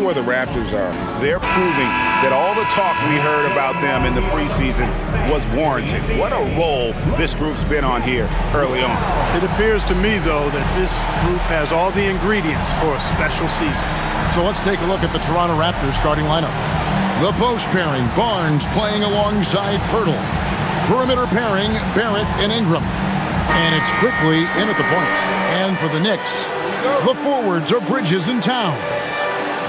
where the Raptors are. They're proving that all the talk we heard about them in the preseason was warranted. What a role this group's been on here early on. It appears to me, though, that this group has all the ingredients for a special season. So let's take a look at the Toronto Raptors starting lineup. The post pairing, Barnes playing alongside Pirtle. Perimeter pairing, Barrett and Ingram. And it's quickly in at the point. And for the Knicks, the forwards are Bridges and Towns.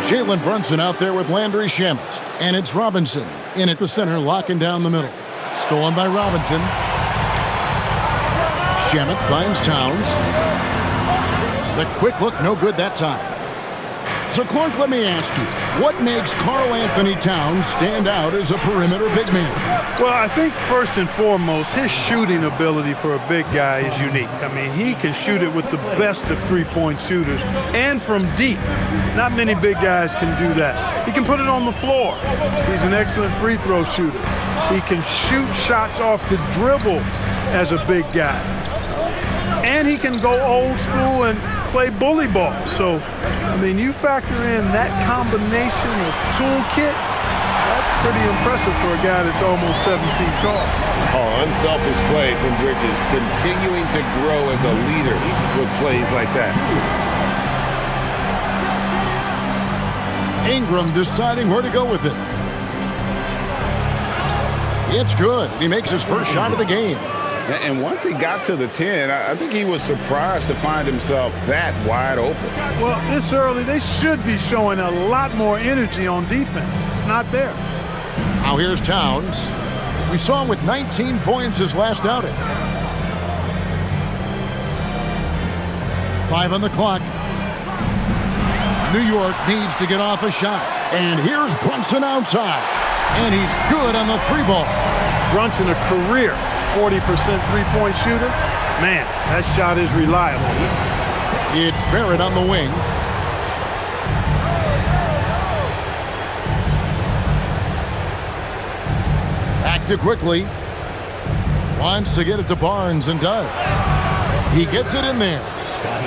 Jalen Brunson out there with Landry Shamet. And it's Robinson in at the center, locking down the middle. Stolen by Robinson. Shamet finds Towns. The quick look, no good that time. So, Clark, let me ask you, what makes Karl Anthony Towns stand out as a perimeter big man? Well, I think first and foremost, his shooting ability for a big guy is unique. I mean, he can shoot it with the best of three-point shooters and from deep. Not many big guys can do that. He can put it on the floor. He's an excellent free throw shooter. He can shoot shots off the dribble as a big guy. And he can go old school and play bully ball. So, I mean, you factor in that combination of toolkit, that's pretty impressive for a guy that's almost 7 feet tall. Oh, unselfish play from Bridges, continuing to grow as a leader with plays like that. Ingram deciding where to go with it. It's good. He makes his first shot of the game. And once he got to the 10, I think he was surprised to find himself that wide open. Well, this early, they should be showing a lot more energy on defense. It's not there. Now here's Towns. We saw him with 19 points his last outing. 5 on the clock. New York needs to get off a shot. And here's Brunson outside. And he's good on the 3-ball. Brunson, a career 40% three-point shooter. Man, that shot is reliable. It's Barrett on the wing. Back to quickly. Wants to get it to Barnes and does. He gets it in there.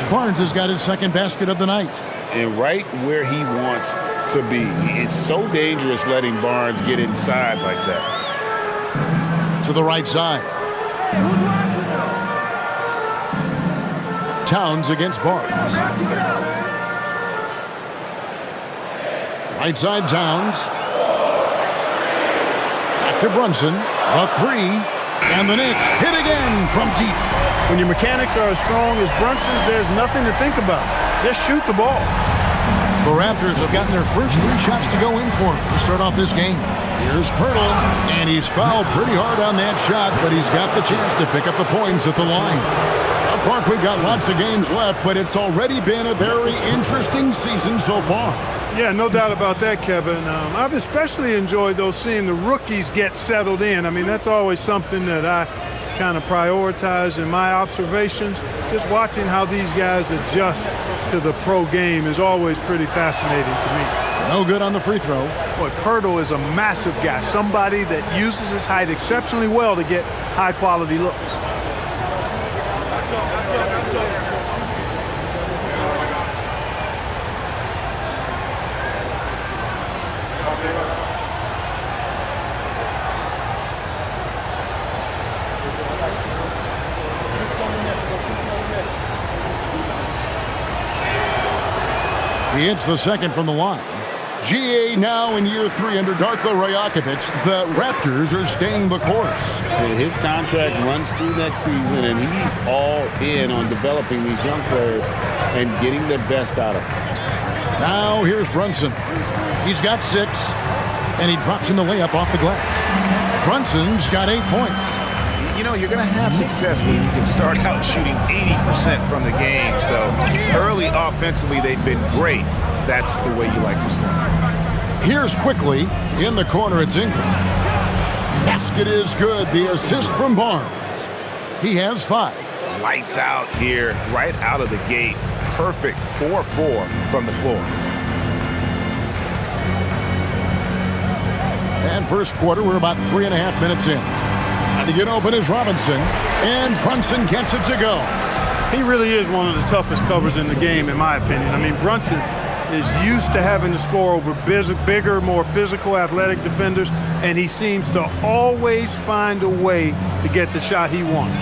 Barnes has got his second basket of the night. And right where he wants to be. It's so dangerous letting Barnes get inside like that. To the right side. Towns against Barnes. Right side Towns. Back to Brunson. A 3. And the Knicks hit again from deep. When your mechanics are as strong as Brunson's, there's nothing to think about. Just shoot the ball. The Raptors have gotten their first 3 shots to go in for to start off this game. Here's Pirtle, and he's fouled pretty hard on that shot, but he's got the chance to pick up the points at the line. Now, Clark, we've got lots of games left, but it's already been a very interesting season so far. Yeah, no doubt about that, Kevin. I've especially enjoyed, though, seeing the rookies get settled in. I mean, that's always something that I kind of prioritize in my observations. Just watching how these guys adjust to the pro game is always pretty fascinating to me. No good on the free throw. Boy, Pirtle is a massive guy, somebody that uses his height exceptionally well to get high-quality looks. He hits the second from the line. GA now in year 3 under Darko Rajakovic. The Raptors are staying the course. His contract runs through next season, and he's all in on developing these young players and getting the best out of them. Now here's Brunson. He's got 6, and he drops in the layup off the glass. Brunson's got 8 points. You know, you're going to have success when you can start out shooting 80% from the game. So early offensively, they've been great. That's the way you like to start. Here's quickly. In the corner, it's Ingram. Basket is good. The assist from Barnes. He has 5. Lights out here, right out of the gate. Perfect 4-4 from the floor. And first quarter, we're about 3.5 minutes in. And to get open is Robinson. And Brunson gets it to go. He really is one of the toughest covers in the game, in my opinion. I mean, Brunson is used to having to score over bigger, more physical, athletic defenders, and he seems to always find a way to get the shot he wants.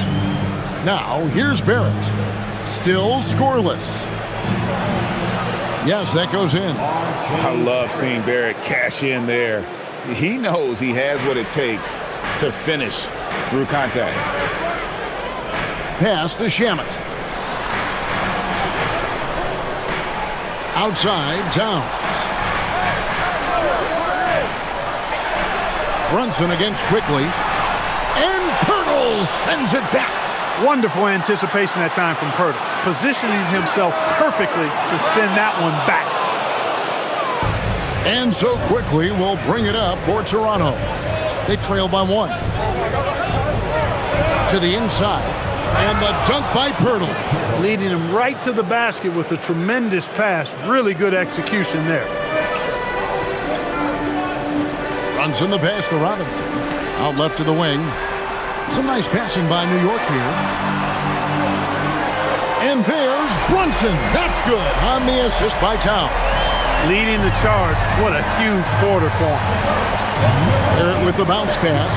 Now, here's Barrett. Still scoreless. Yes, that goes in. I love seeing Barrett cash in there. He knows he has what it takes to finish through contact. Pass to Shamet. Outside, Towns. Brunson against quickly. And Pirtle sends it back. Wonderful anticipation that time from Pirtle, positioning himself perfectly to send that one back. And so quickly will bring it up for Toronto. They trail by 1. To the inside. And the dunk by Pirtle. Leading him right to the basket with a tremendous pass. Really good execution there. Runs in the pass to Robinson. Out left to the wing. Some nice passing by New York here. And there's Brunson. That's good on the assist by Towns. Leading the charge. What a huge quarter for him. Barrett with the bounce pass.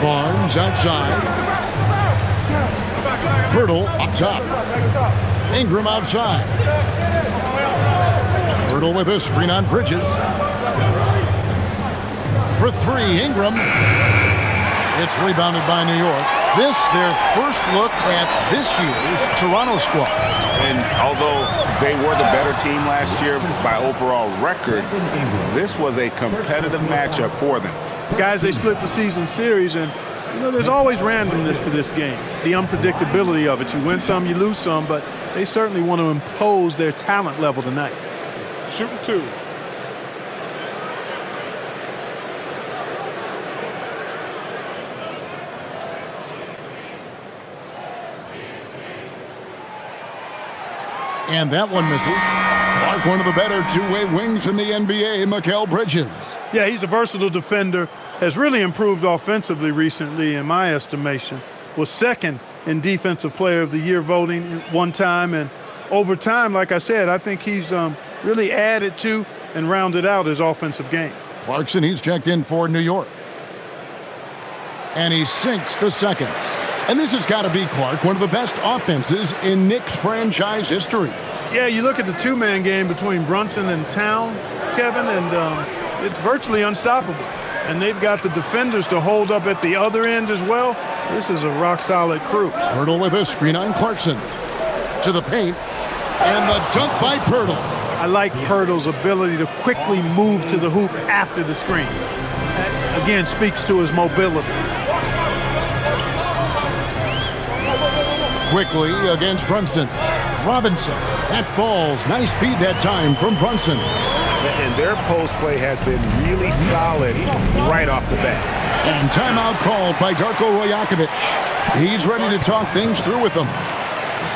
Barnes outside. Pirtle up top. Ingram outside. Pirtle with a screen on Bridges. For 3, Ingram. It's rebounded by New York. This, their first look at this year's Toronto squad. And although they were the better team last year by overall record, this was a competitive matchup for them. Guys, they split the season series, and you know there's always randomness to this game. The unpredictability of it. You win some, you lose some, but they certainly want to impose their talent level tonight. Shooting 2. And that one misses. Clark, one of the better two-way wings in the NBA, Mikal Bridges. Yeah, he's a versatile defender. Has really improved offensively recently, in my estimation. Was second in Defensive Player of the Year voting one time. And over time, like I said, I think he's really added to and rounded out his offensive game. Clarkson, he's checked in for New York. And he sinks the second. And this has got to be, Clark, one of the best offenses in Knicks franchise history. Yeah, you look at the two-man game between Brunson and Town, Kevin, and it's virtually unstoppable. And they've got the defenders to hold up at the other end as well. This is a rock-solid crew. Pirtle with a screen on Clarkson. To the paint. And the dunk by Pirtle. I like Pirtle's ability to quickly move to the hoop after the screen. That, again, speaks to his mobility. Quickly against Brunson. Robinson. That falls. Nice speed that time from Brunson. And their post play has been really solid right off the bat. And timeout called by Darko Rajakovic. He's ready to talk things through with them.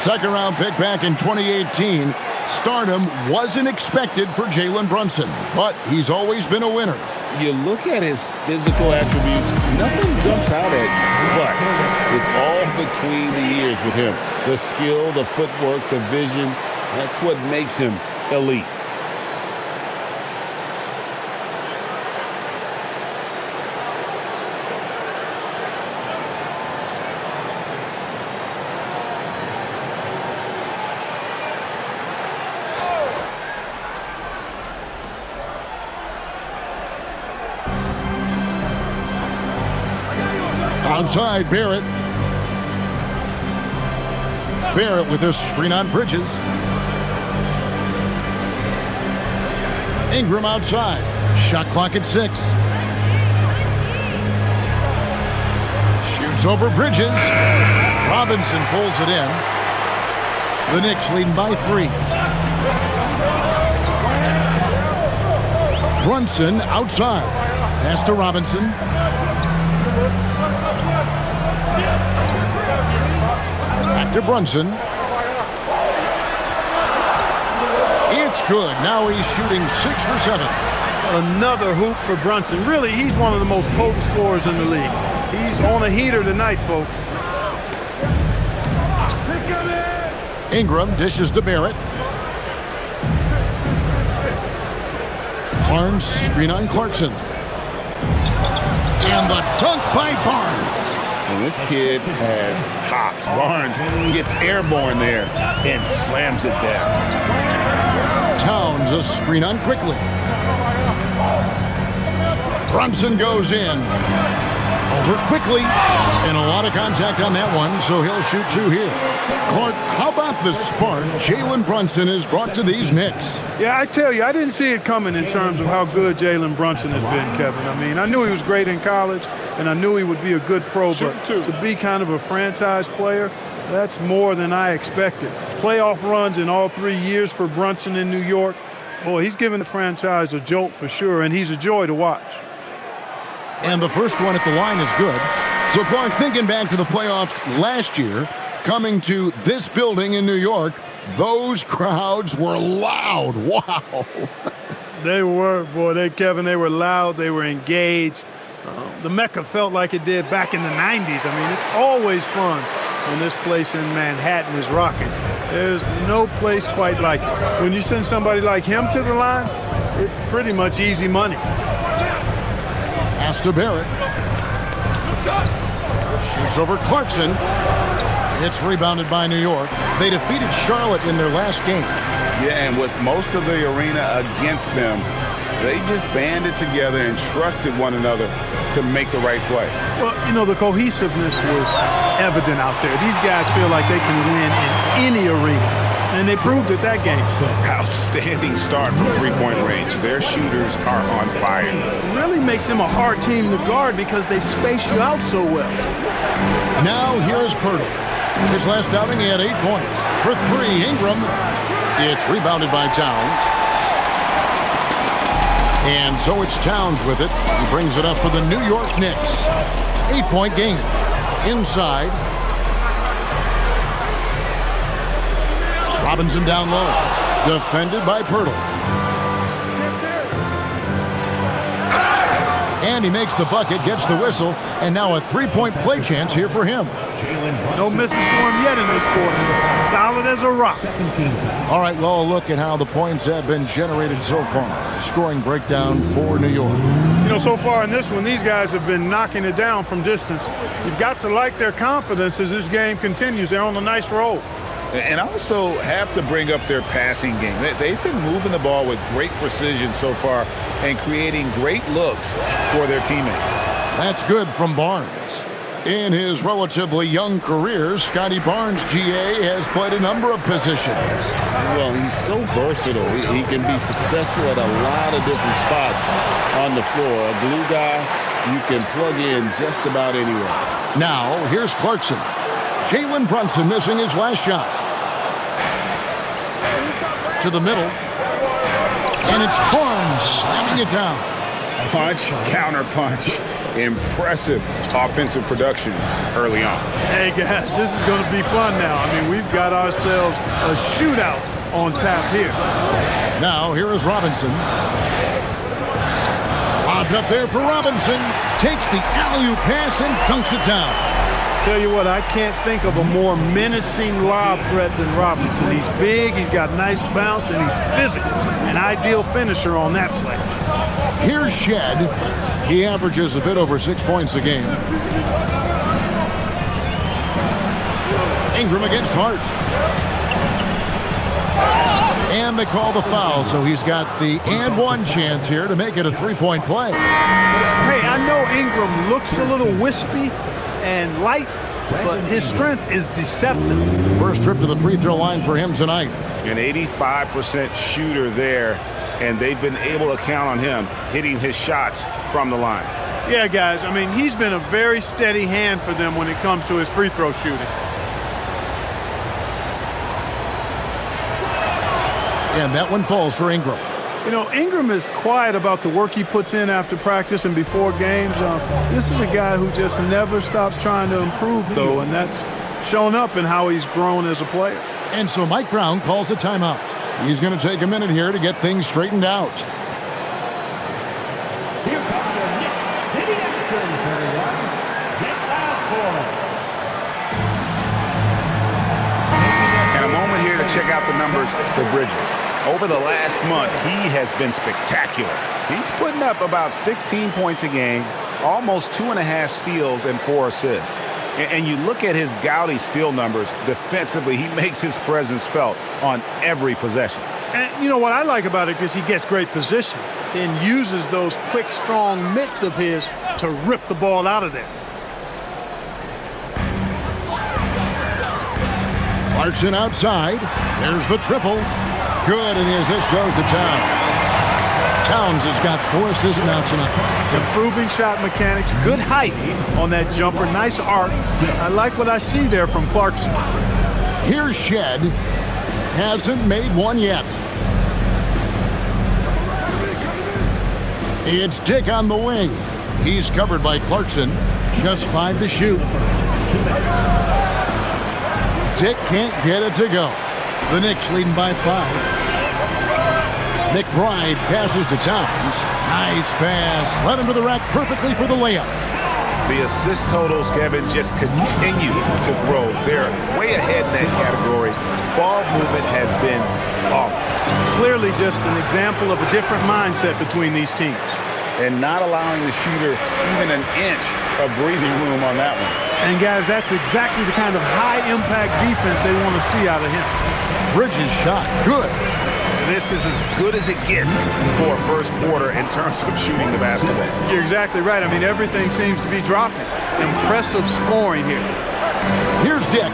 Second round pick back in 2018. Stardom wasn't expected for Jalen Brunson, but he's always been a winner. You look at his physical attributes, nothing jumps out at you, but it's all between the ears with him. The skill, the footwork, the vision, that's what makes him elite. Outside, Barrett. Barrett with this screen on Bridges. Ingram outside. Shot clock at 6. Shoots over Bridges. Robinson pulls it in. The Knicks leading by 3. Brunson outside. Pass to Robinson. Back to Brunson. It's good. Now he's shooting 6 for 7. Another hoop for Brunson. Really, he's one of the most potent scorers in the league. He's on a heater tonight, folks. Ingram dishes to Barrett. Barnes, screen on Clarkson. And the dunk by Barnes. And this kid has hops. Barnes gets airborne there and slams it down. Towns a screen on quickly. Brunson goes in. Over quickly. And a lot of contact on that one, so he'll shoot 2 here. Clark, how about the spark Jalen Brunson has brought to these Knicks? Yeah, I tell you, I didn't see it coming in terms of how good Jalen Brunson has been, Kevin. I mean, I knew he was great in college, and I knew he would be a good pro, but to be kind of a franchise player, that's more than I expected. Playoff runs in all 3 years for Brunson in New York. Boy, he's given the franchise a jolt for sure, and he's a joy to watch. And the first one at the line is good. So, Clark, thinking back to the playoffs last year, coming to this building in New York, those crowds were loud. Wow. They were, boy, Kevin, they were loud. They were engaged. The Mecca felt like it did back in the 90s. I mean, it's always fun when this place in Manhattan is rocking. There's no place quite like it. When you send somebody like him to the line, it's pretty much easy money. Pass to Barrett. Shoots over Clarkson. It's rebounded by New York. They defeated Charlotte in their last game. Yeah, and with most of the arena against them, they just banded together and trusted one another to make the right play. Well, you know, the cohesiveness was evident out there. These guys feel like they can win in any arena, and they proved it that game. Outstanding start from three-point range. Their shooters are on fire. It really makes them a hard team to guard because they space you out so well. Now here's Pirtle. His last outing, he had 8 points. For 3, Ingram. It's rebounded by Towns. And so it's Towns with it. He brings it up for the New York Knicks. 8-point game. Inside. Robinson down low. Defended by Pirtle. And he makes the bucket, gets the whistle, and now a 3-point play chance here for him. No misses for him yet in this quarter. Solid as a rock. All right, well, a look at how the points have been generated so far. Scoring breakdown for New York. You know, so far in this one, these guys have been knocking it down from distance. You've got to like their confidence as this game continues. They're on a nice roll. And also have to bring up their passing game. They've been moving the ball with great precision so far and creating great looks for their teammates. That's good from Barnes. In his relatively young career, Scotty Barnes, GA, has played a number of positions. Well, he's so versatile. He can be successful at a lot of different spots on the floor. A glue guy you can plug in just about anywhere. Now, here's Clarkson. Jalen Brunson missing his last shot. To the middle. And it's Barnes slamming it down. Punch, counter punch. Impressive offensive production early on. Hey, guys, this is going to be fun now. I mean, we've got ourselves a shootout on tap here. Now, here is Robinson. Lobbed up there for Robinson. Takes the alley-oop pass and dunks it down. Tell you what, I can't think of a more menacing lob threat than Robinson. He's big, he's got nice bounce, and he's physical. An ideal finisher on that play. Here's Shed. He averages a bit over 6 points a game. Ingram against Hart. And they call the foul, so he's got the and one chance here to make it a 3-point play. Hey, I know Ingram looks a little wispy and light, but his strength is deceptive. First trip to the free throw line for him tonight. An 85% shooter there, and they've been able to count on him hitting his shots from the line. Yeah, guys, I mean, he's been a very steady hand for them when it comes to his free throw shooting. And that one falls for Ingram. You know, Ingram is quiet about the work he puts in after practice and before games. This is a guy who just never stops trying to improve, though, and that's shown up in how he's grown as a player. And so Mike Brown calls a timeout. He's going to take a minute here to get things straightened out. Here comes the Knicks City Extras, everyone. Get loud for it. And a moment here about the numbers for Bridges. Over the last month, he has been spectacular. He's putting up about 16 points a game, almost 2.5 steals and 4 assists. And you look at his gaudy steal numbers defensively, he makes his presence felt on every possession. And you know what I like about it, because he gets great position and uses those quick, strong mitts of his to rip the ball out of there. Clarkson outside. There's the triple. Good, and the assist goes to Towns. Towns has got 4 assists now tonight. Improving shot mechanics, good height on that jumper, nice arc. I like what I see there from Clarkson. Here's Shed. Hasn't made one yet. It's Dick on the wing. He's covered by Clarkson. Just 5 to shoot. Dick can't get it to go. The Knicks leading by 5. McBride passes to Towns. Nice pass. Led him to the rack perfectly for the layup. The assist totals, Kevin, just continue to grow. They're way ahead in that category. Ball movement has been flawless. Clearly just an example of a different mindset between these teams. And not allowing the shooter even an inch of breathing room on that one. And guys, that's exactly the kind of high-impact defense they want to see out of him. Bridges shot. Good. This is as good as it gets for a first quarter in terms of shooting the basketball. You're exactly right. I mean, everything seems to be dropping. Impressive scoring here. Here's Dick.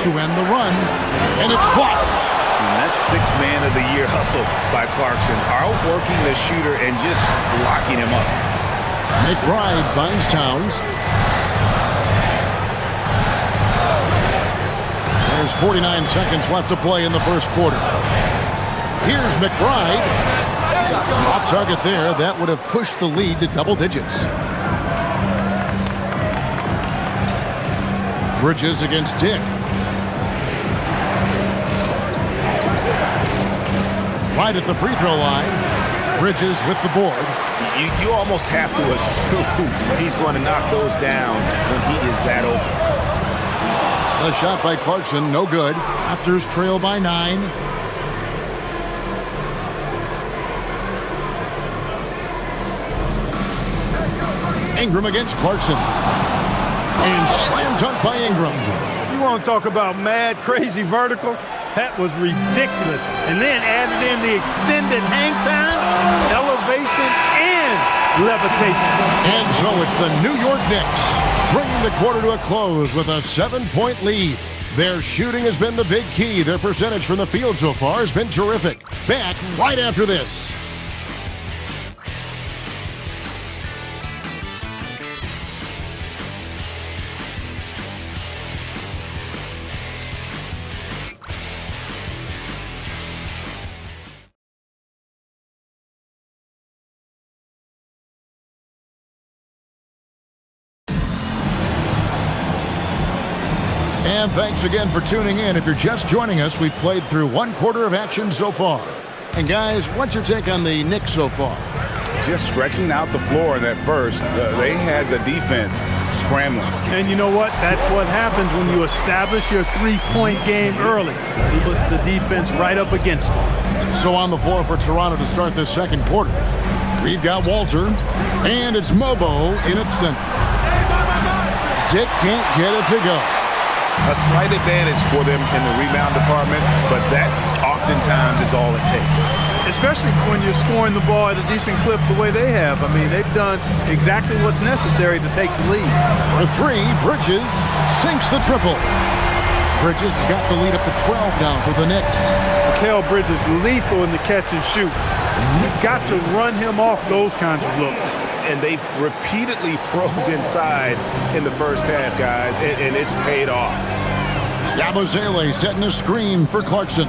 To end the run, and it's blocked. And that's 6th man of the year hustle by Clarkson, outworking the shooter and just locking him up. McBride finds Towns. There's 49 seconds left to play in the first quarter. Here's McBride. Off target there. That would have pushed the lead to double digits. Bridges against Dick. Right at the free throw line. Bridges with the board. You almost have to assume he's going to knock those down when he is that open. A shot by Clarkson, no good. Raptors trail by 9. Ingram against Clarkson. And slam dunk by Ingram. You want to talk about mad, crazy vertical? That was ridiculous. And then added in the extended hang time, elevation, and levitation. And so it's the New York Knicks bringing the quarter to a close with a 7-point lead. Their shooting has been the big key. Their percentage from the field so far has been terrific. Back right after this. And thanks again for tuning in. If you're just joining us, we've played through 1 quarter of action so far. And guys, what's your take on the Knicks so far? Just stretching out the floor in that first. They had the defense scrambling. And you know what? That's what happens when you establish your 3-point game early. It puts the defense right up against it. So on the floor for Toronto to start this second quarter, we've got Walter, and it's Mobo in at center. Dick can't get it to go. A slight advantage for them in the rebound department, but that oftentimes is all it takes. Especially when you're scoring the ball at a decent clip the way they have. I mean, they've done exactly what's necessary to take the lead. For 3, Bridges sinks the triple. Bridges has got the lead up to 12 now for the Knicks. Mikal Bridges lethal in the catch and shoot. You've got to run him off those kinds of looks. And they've repeatedly probed inside in the first half, guys, and it's paid off. Yabusele setting a screen for Clarkson.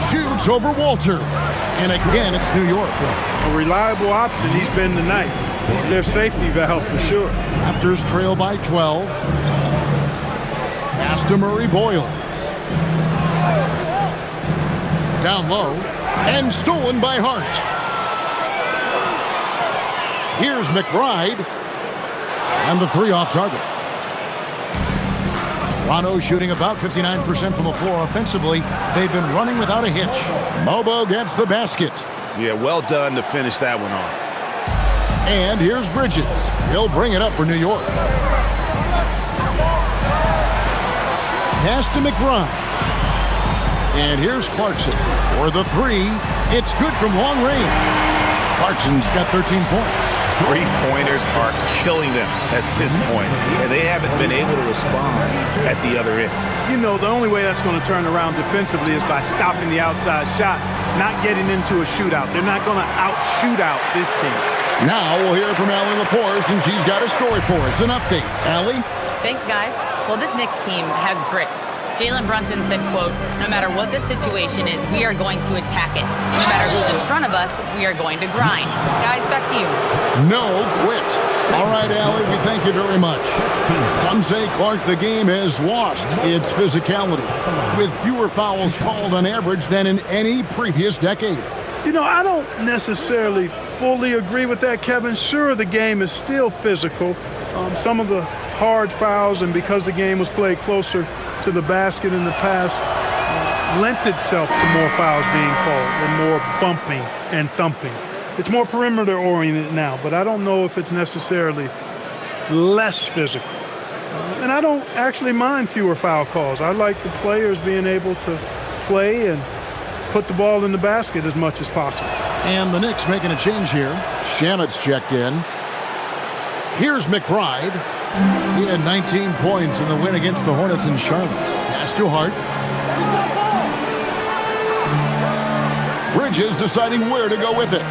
Shoots over Walter. And again, it's New York. A reliable option he's been tonight. He's their safety valve for sure. Raptors trail by 12. Pass to Murray Boyle. Down low. And stolen by Hart. Here's McBride. And the three off target. Toronto shooting about 59% from the floor offensively. They've been running without a hitch. Mobo gets the basket. Yeah, well done to finish that one off. And here's Bridges. He'll bring it up for New York. Pass to McBride. And here's Clarkson for the three. It's good from long range. Clarkson's got 13 points. Three-pointers are killing them at this point, and they haven't been able to respond at the other end. You know, the only way that's going to turn around defensively is by stopping the outside shot, not getting into a shootout. They're not going to out-shoot out this team. Now we'll hear from Allie LaForce, and she's got a story for us. An update. Allie? Thanks, guys. Well, this Knicks team has grit. Jalen Brunson said, quote, "No matter what the situation is, we are going to attack it. No matter who's in front of us, we are going to grind." Guys, back to you. No quit. All right, Allie, we thank you very much. Some say, Clark, the game has lost its physicality, with fewer fouls called on average than in any previous decade. You know, I don't necessarily fully agree with that, Kevin. Sure, the game is still physical. Some of the hard fouls, and because the game was played closer to the basket in the past, lent itself to more fouls being called and more bumping and thumping. It's more perimeter oriented now, but I don't know if it's necessarily less physical. And I don't actually mind fewer foul calls. I like the players being able to play and put the ball in the basket as much as possible. And the Knicks making a change here. Shamet's checked in. Here's McBride. He had 19 points in the win against the Hornets in Charlotte. Pass to Hart. Bridges deciding where to go with it.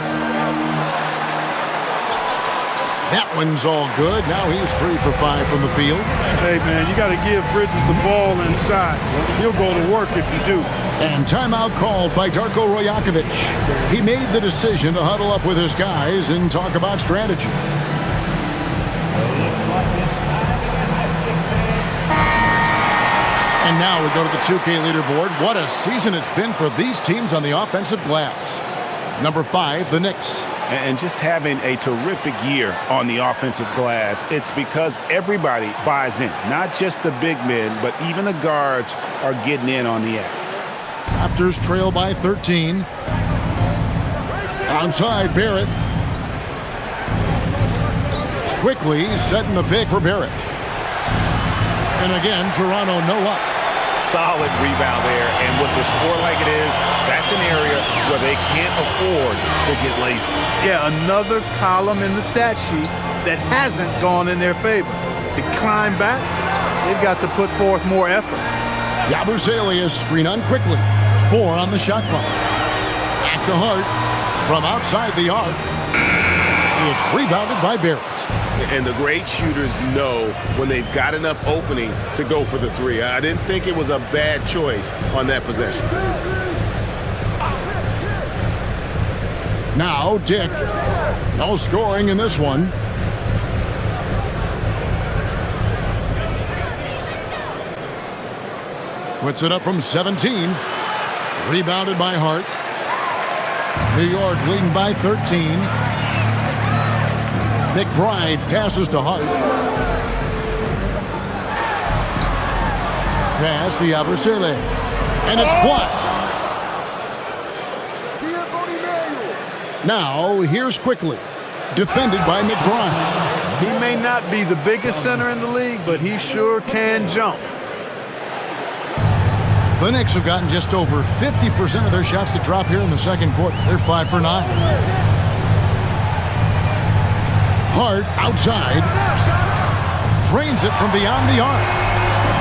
That one's all good. Now he's 3 for 5 from the field. Hey, man, you got to give Bridges the ball inside. He'll go to work if you do. And timeout called by Darko Rajakovic. He made the decision to huddle up with his guys and talk about strategy. And now we go to the 2K leaderboard. What a season it's been for these teams on the offensive glass. Number 5, the Knicks. And just having a terrific year on the offensive glass, it's because everybody buys in. Not just the big men, but even the guards are getting in on the act. Raptors trail by 13. Onside, Barrett. Quickly setting the pick for Barrett. And again, Toronto no up. Solid rebound there, and with the score like it is, that's an area where they can't afford to get lazy. Yeah, another column in the stat sheet that hasn't gone in their favor. To climb back, they've got to put forth more effort. Yabusele screen on quickly. 4 on the shot clock. Back to Hart from outside the arc. It's rebounded by Barrett. And the great shooters know when they've got enough opening to go for the three. I didn't think it was a bad choice on that possession. Now Dick. No scoring in this one. Puts it up from 17. Rebounded by Hart. New York leading by 13. McBride passes to Hart. Pass to Yabusele. And it's blocked. Now, here's quickly. Defended by McBride. He may not be the biggest center in the league, but he sure can jump. The Knicks have gotten just over 50% of their shots to drop here in the second quarter. They're 5 for 9. Hart outside. Drains it from beyond the arc.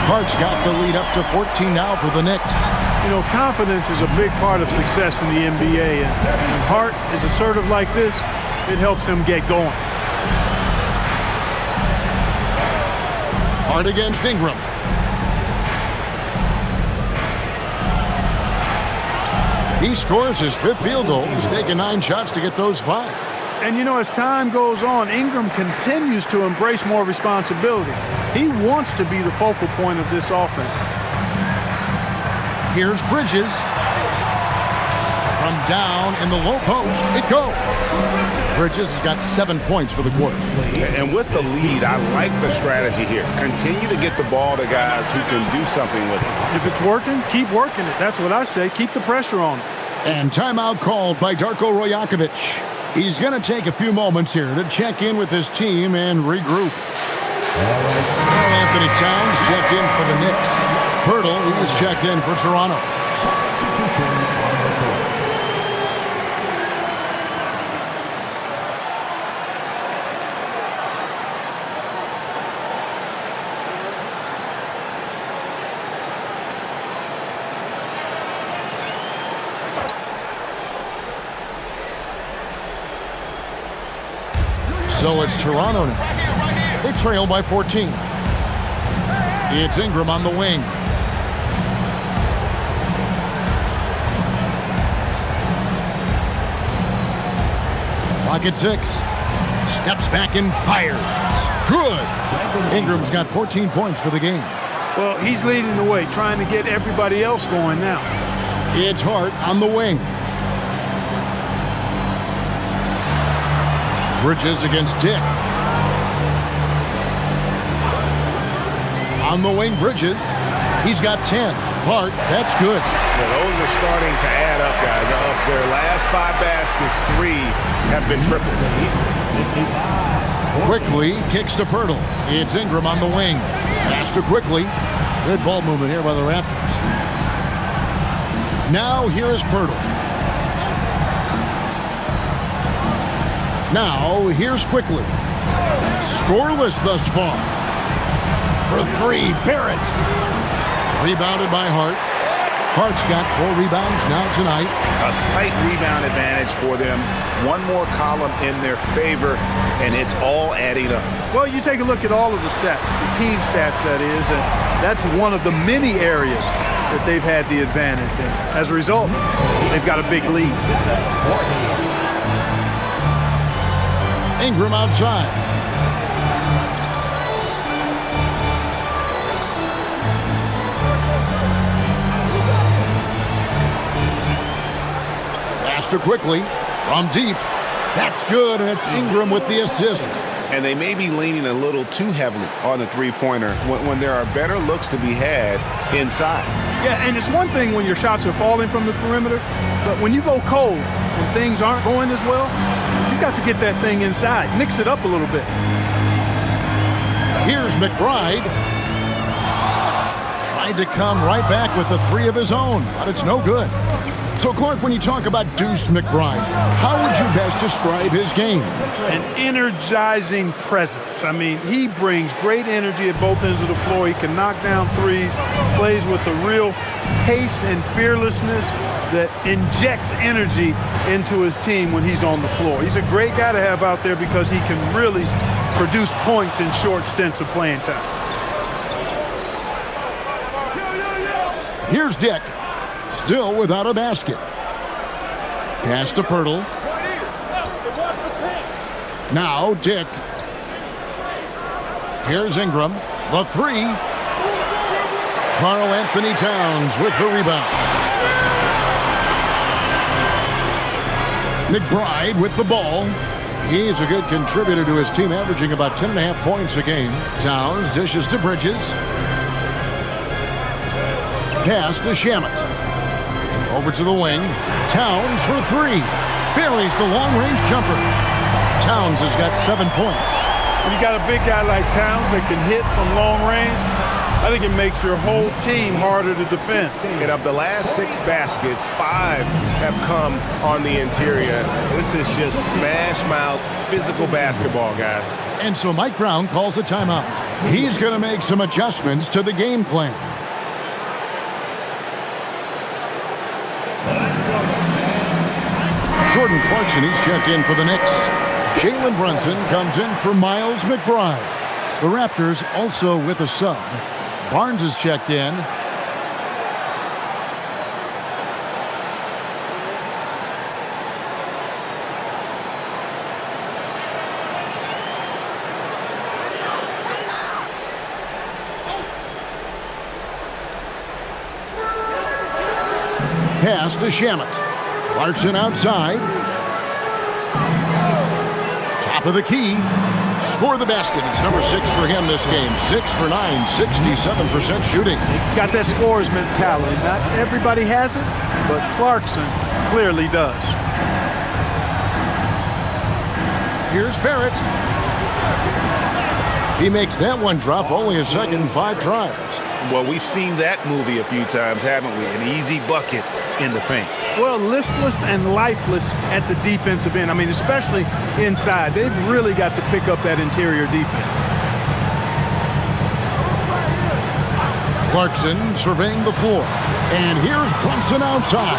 Hart's got the lead up to 14 now for the Knicks. You know, confidence is a big part of success in the NBA, and when Hart is assertive like this, it helps him get going. Hart against Ingram. He scores his 5th field goal. He's taken 9 shots to get those 5. And, you know, as time goes on, Ingram continues to embrace more responsibility. He wants to be the focal point of this offense. Here's Bridges. From down in the low post, it goes. Bridges has got 7 points for the quarter. And with the lead, I like the strategy here. Continue to get the ball to guys who can do something with it. If it's working, keep working it. That's what I say. Keep the pressure on it. And timeout called by Darko Rajakovic. He's going to take a few moments here to check in with his team and regroup. Karl Anthony Towns checked in for the Knicks. Pirtle, he's checked in for Toronto. So it's Toronto now. They trail by 14. It's Ingram on the wing. Pocket 6. Steps back and fires. Good. Ingram's got 14 points for the game. Well, he's leading the way, trying to get everybody else going now. It's Hart on the wing. Bridges against Dick. On the wing, Bridges. He's got 10. Hart, that's good. Yeah, those are starting to add up, guys. Of their last 5 baskets, 3 have been tripled. Quickly kicks to Pirtle. It's Ingram on the wing. Pass to Quickly. Good ball movement here by the Raptors. Now here is Pirtle. Now, here's Quickly. Scoreless thus far. For 3, Barrett. Rebounded by Hart. Hart's got 4 rebounds now tonight. A slight rebound advantage for them. One more column in their favor, and it's all adding up. Well, you take a look at all of the stats, the team stats, that is, and that's one of the many areas that they've had the advantage. And as a result, they've got a big lead. Ingram outside. Faster Quickly from deep. That's good, and it's Ingram with the assist. And they may be leaning a little too heavily on the three-pointer when there are better looks to be had inside. Yeah, and it's one thing when your shots are falling from the perimeter, but when you go cold, when things aren't going as well, you got to get that thing inside. Mix it up a little bit. Here's McBride. Tried to come right back with the 3 of his own, but it's no good. So, Clark, when you talk about Deuce McBride, how would you best describe his game? An energizing presence. I mean, he brings great energy at both ends of the floor. He can knock down threes, plays with a real pace and fearlessness that injects energy into his team when he's on the floor. He's a great guy to have out there because he can really produce points in short stints of playing time. Here's Dick, still without a basket. Pass to Pirtle. Now Dick. Here's Ingram. The 3. Karl Anthony Towns with the rebound. McBride with the ball. He's a good contributor to his team, averaging about 10.5 points a game. Towns dishes to Bridges. Pass to Shamet. Over to the wing. Towns for 3. Buries the long-range jumper. Towns has got 7 points. When you got a big guy like Towns that can hit from long range, I think it makes your whole team harder to defend. And of the last 6 baskets, 5 have come on the interior. This is just smash-mouth physical basketball, guys. And so Mike Brown calls a timeout. He's going to make some adjustments to the game plan. Jordan Clarkson, he's checked in for the Knicks. Jalen Brunson comes in for Miles McBride. The Raptors also with a sub. Barnes is checked in. Pass to Shamet. Clarkson outside. of the key. Score the basket. It's number 6 for him this game. 6 for 9, 67% shooting. Got that scorer's mentality. Not everybody has it, but Clarkson clearly does. Here's Barrett. He makes that one drop, only a second, 5 tries. Well, we've seen that movie a few times, haven't we? An easy bucket in the paint. Well, listless and lifeless at the defensive end. I mean, especially inside. They've really got to pick up that interior defense. Clarkson surveying the floor. And here's Brunson outside.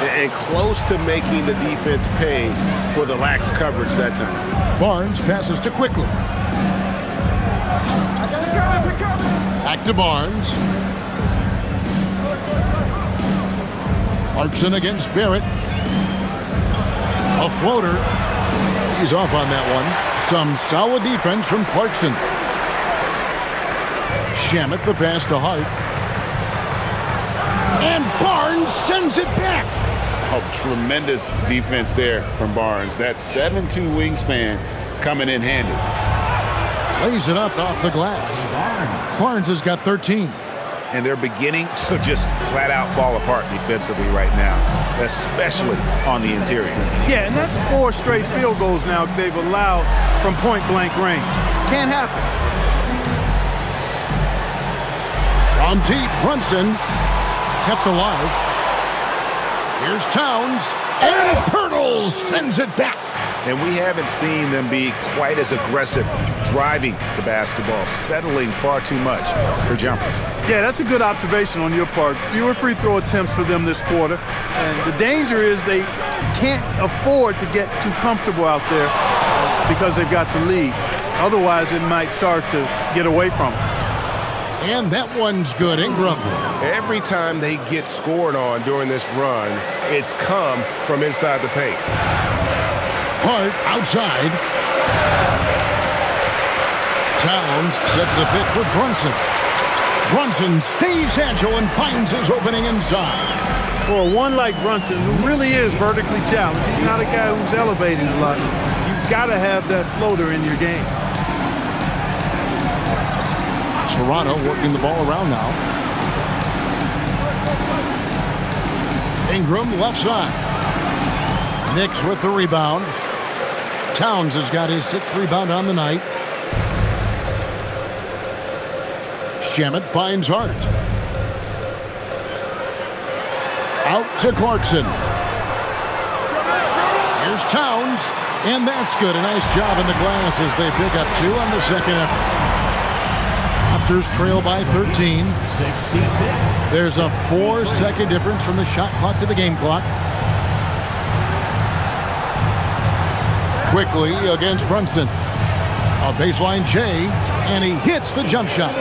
And close to making the defense pay for the lax coverage that time. Barnes passes to Quickly. Back to Barnes. Clarkson against Barrett. A floater. He's off on that one. Some solid defense from Clarkson. Shamet the pass to Hart. And Barnes sends it back. Oh, tremendous defense there from Barnes. That 7'2" wingspan coming in handy. Lays it up off the glass. Barnes has got 13. And they're beginning to just flat out fall apart defensively right now, especially on the interior. Yeah, and that's 4 straight field goals now they've allowed from point-blank range. Can't happen. From deep, Brunson kept alive. Here's Towns, and Pirtle sends it back. And we haven't seen them be quite as aggressive driving the basketball, settling far too much for jumpers. Yeah, that's a good observation on your part. Fewer free throw attempts for them this quarter. And the danger is they can't afford to get too comfortable out there because they've got the lead. Otherwise, it might start to get away from them. And that one's good, Ingram. Every time they get scored on during this run, it's come from inside the paint. Hart outside. Towns sets the pick for Brunson. Brunson stays agile and finds his opening inside. For one like Brunson, who really is vertically challenged, he's not a guy who's elevated a lot. You've got to have that floater in your game. Toronto working the ball around now. Ingram left side. Knicks with the rebound. Towns has got his 6th rebound on the night. Shamet finds Hart. Out to Clarkson. Here's Towns. And that's good. A nice job in the glass as they pick up 2 on the second effort. Raptors trail by 13. There's a 4-second difference from the shot clock to the game clock. Quickly against Brunson. A baseline J, and he hits the jump shot.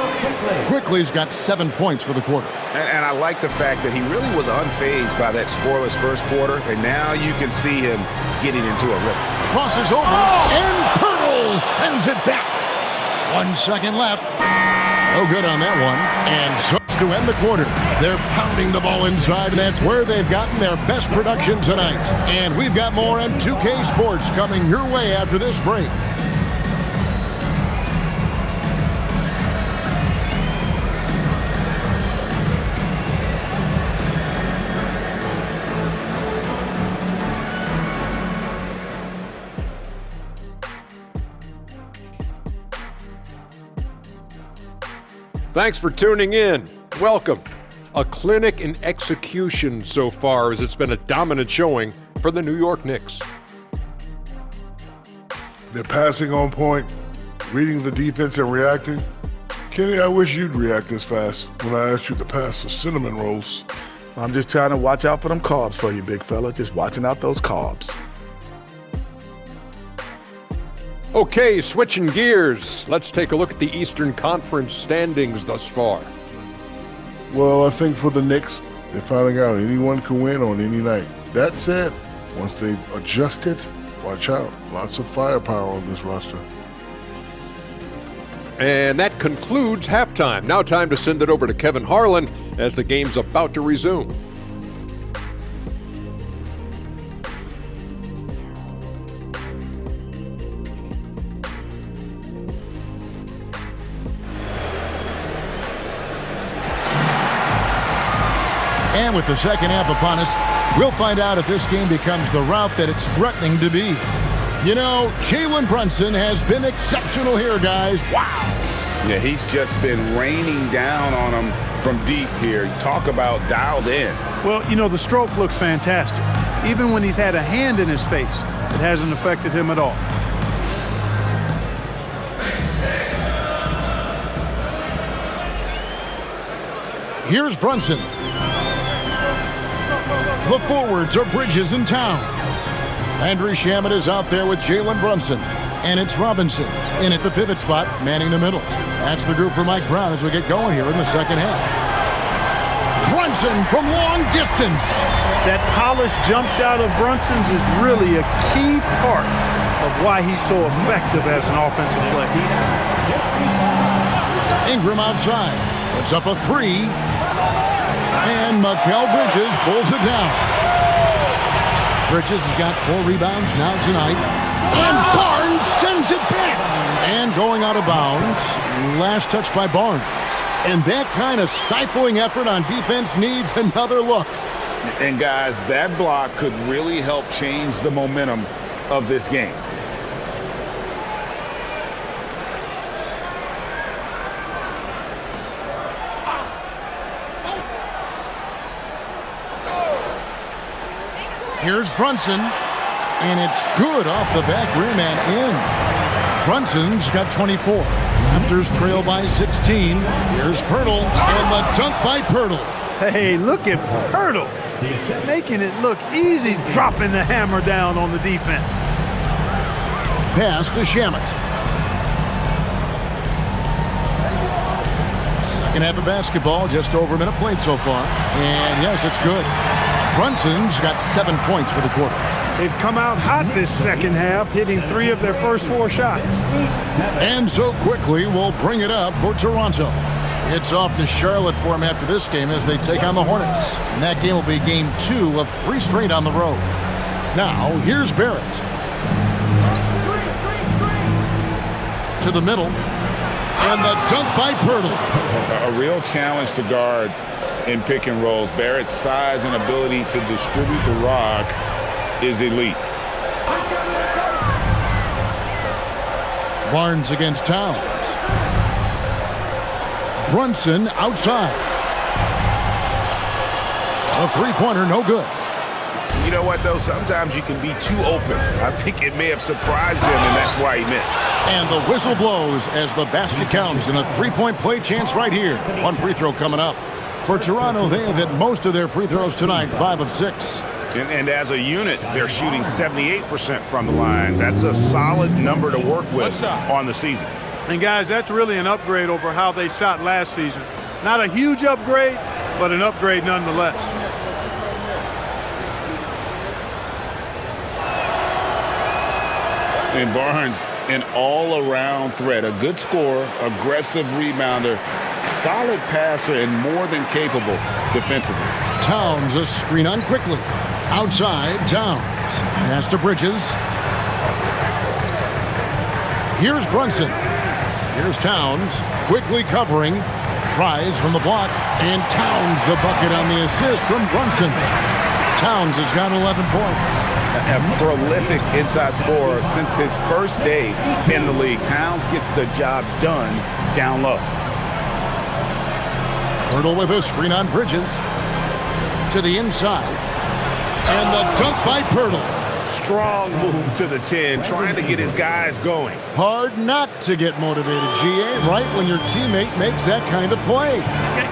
Quickly's got 7 points for the quarter. And I like the fact that he really was unfazed by that scoreless first quarter, and now you can see him getting into a rhythm. Crosses over, and Pirtle sends it back. 1 second left. No good on that one. And so to end the quarter, they're pounding the ball inside, and that's where they've gotten their best production tonight. And we've got more on 2K Sports coming your way after this break. Thanks for tuning in. Welcome. A clinic in execution so far, as it's been a dominant showing for the New York Knicks. They're passing on point, reading the defense and reacting. Kenny, I wish you'd react this fast when I asked you to pass the cinnamon rolls. I'm just trying to watch out for them carbs for you, big fella. Just watching out those carbs. Okay, switching gears. Let's take a look at the Eastern Conference standings thus far. Well, I think for the Knicks, they're finding out anyone can win on any night. That said, once they've adjusted, watch out. Lots of firepower on this roster. And that concludes halftime. Now time to send it over to Kevin Harlan as the game's about to resume. And with the second half upon us, we'll find out if this game becomes the route that it's threatening to be. You know, Jalen Brunson has been exceptional here, guys. Wow. Yeah, he's just been raining down on him from deep here. Talk about dialed in. Well, you know, the stroke looks fantastic. Even when he's had a hand in his face, it hasn't affected him at all. Here's Brunson. The forwards are Bridges and Towns. Andrew Shamet is out there with Jalen Brunson. And it's Robinson in at the pivot spot, manning the middle. That's the group for Mike Brown as we get going here in the second half. Brunson from long distance. That polished jump shot of Brunson's is really a key part of why he's so effective as an offensive player. Ingram outside. Puts up a three. And Mikal Bridges pulls it down. Bridges has got 4 rebounds now tonight. And Barnes sends it back. And going out of bounds. Last touch by Barnes. And that kind of stifling effort on defense needs another look. And guys, that block could really help change the momentum of this game. Here's Brunson, and it's good off the back rim and in. Brunson's got 24. Raptors trail by 16. Here's Pirtle, and the dunk by Pirtle. Hey, look at Pirtle, making it look easy, dropping the hammer down on the defense. Pass to Shamet. Second half of basketball, just over a minute played so far. And yes, it's good. Brunson's got 7 points for the quarter. They've come out hot this second half, hitting 3 of their first 4 shots. And so quickly, we'll bring it up for Toronto. It's off to Charlotte for them after this game as they take on the Hornets. And that game will be game 2 of 3 straight on the road. Now, here's Barrett. To the middle. And the dunk by Pirtle. A real challenge to guard in pick and rolls. Barrett's size and ability to distribute the rock is elite. Barnes against Towns. Brunson outside. A three-pointer, no good. You know what, though? Sometimes you can be too open. I think it may have surprised him, and that's why he missed. And the whistle blows as the basket counts, and a three-point play chance right here. 1 free throw coming up. For Toronto, they have hit most of their free throws tonight, 5 of 6. And as a unit, they're shooting 78% from the line. That's a solid number to work with on the season. And guys, that's really an upgrade over how they shot last season. Not a huge upgrade, but an upgrade nonetheless. And Barnes, an all-around threat. A good scorer, aggressive rebounder, solid passer, and more than capable defensively. Towns a screen on quickly. Outside, Towns. Pass to Bridges. Here's Brunson. Here's Towns. Quickly covering. Tries from the block. And Towns the bucket on the assist from Brunson. Towns has got 11 points. A prolific inside scorer since his first day in the league. Towns gets the job done down low. Pirtle with a screen on Bridges. To the inside. And the dunk by Pirtle. Strong move to the 10, trying to get his guys going. Hard not to get motivated, GA, right when your teammate makes that kind of play.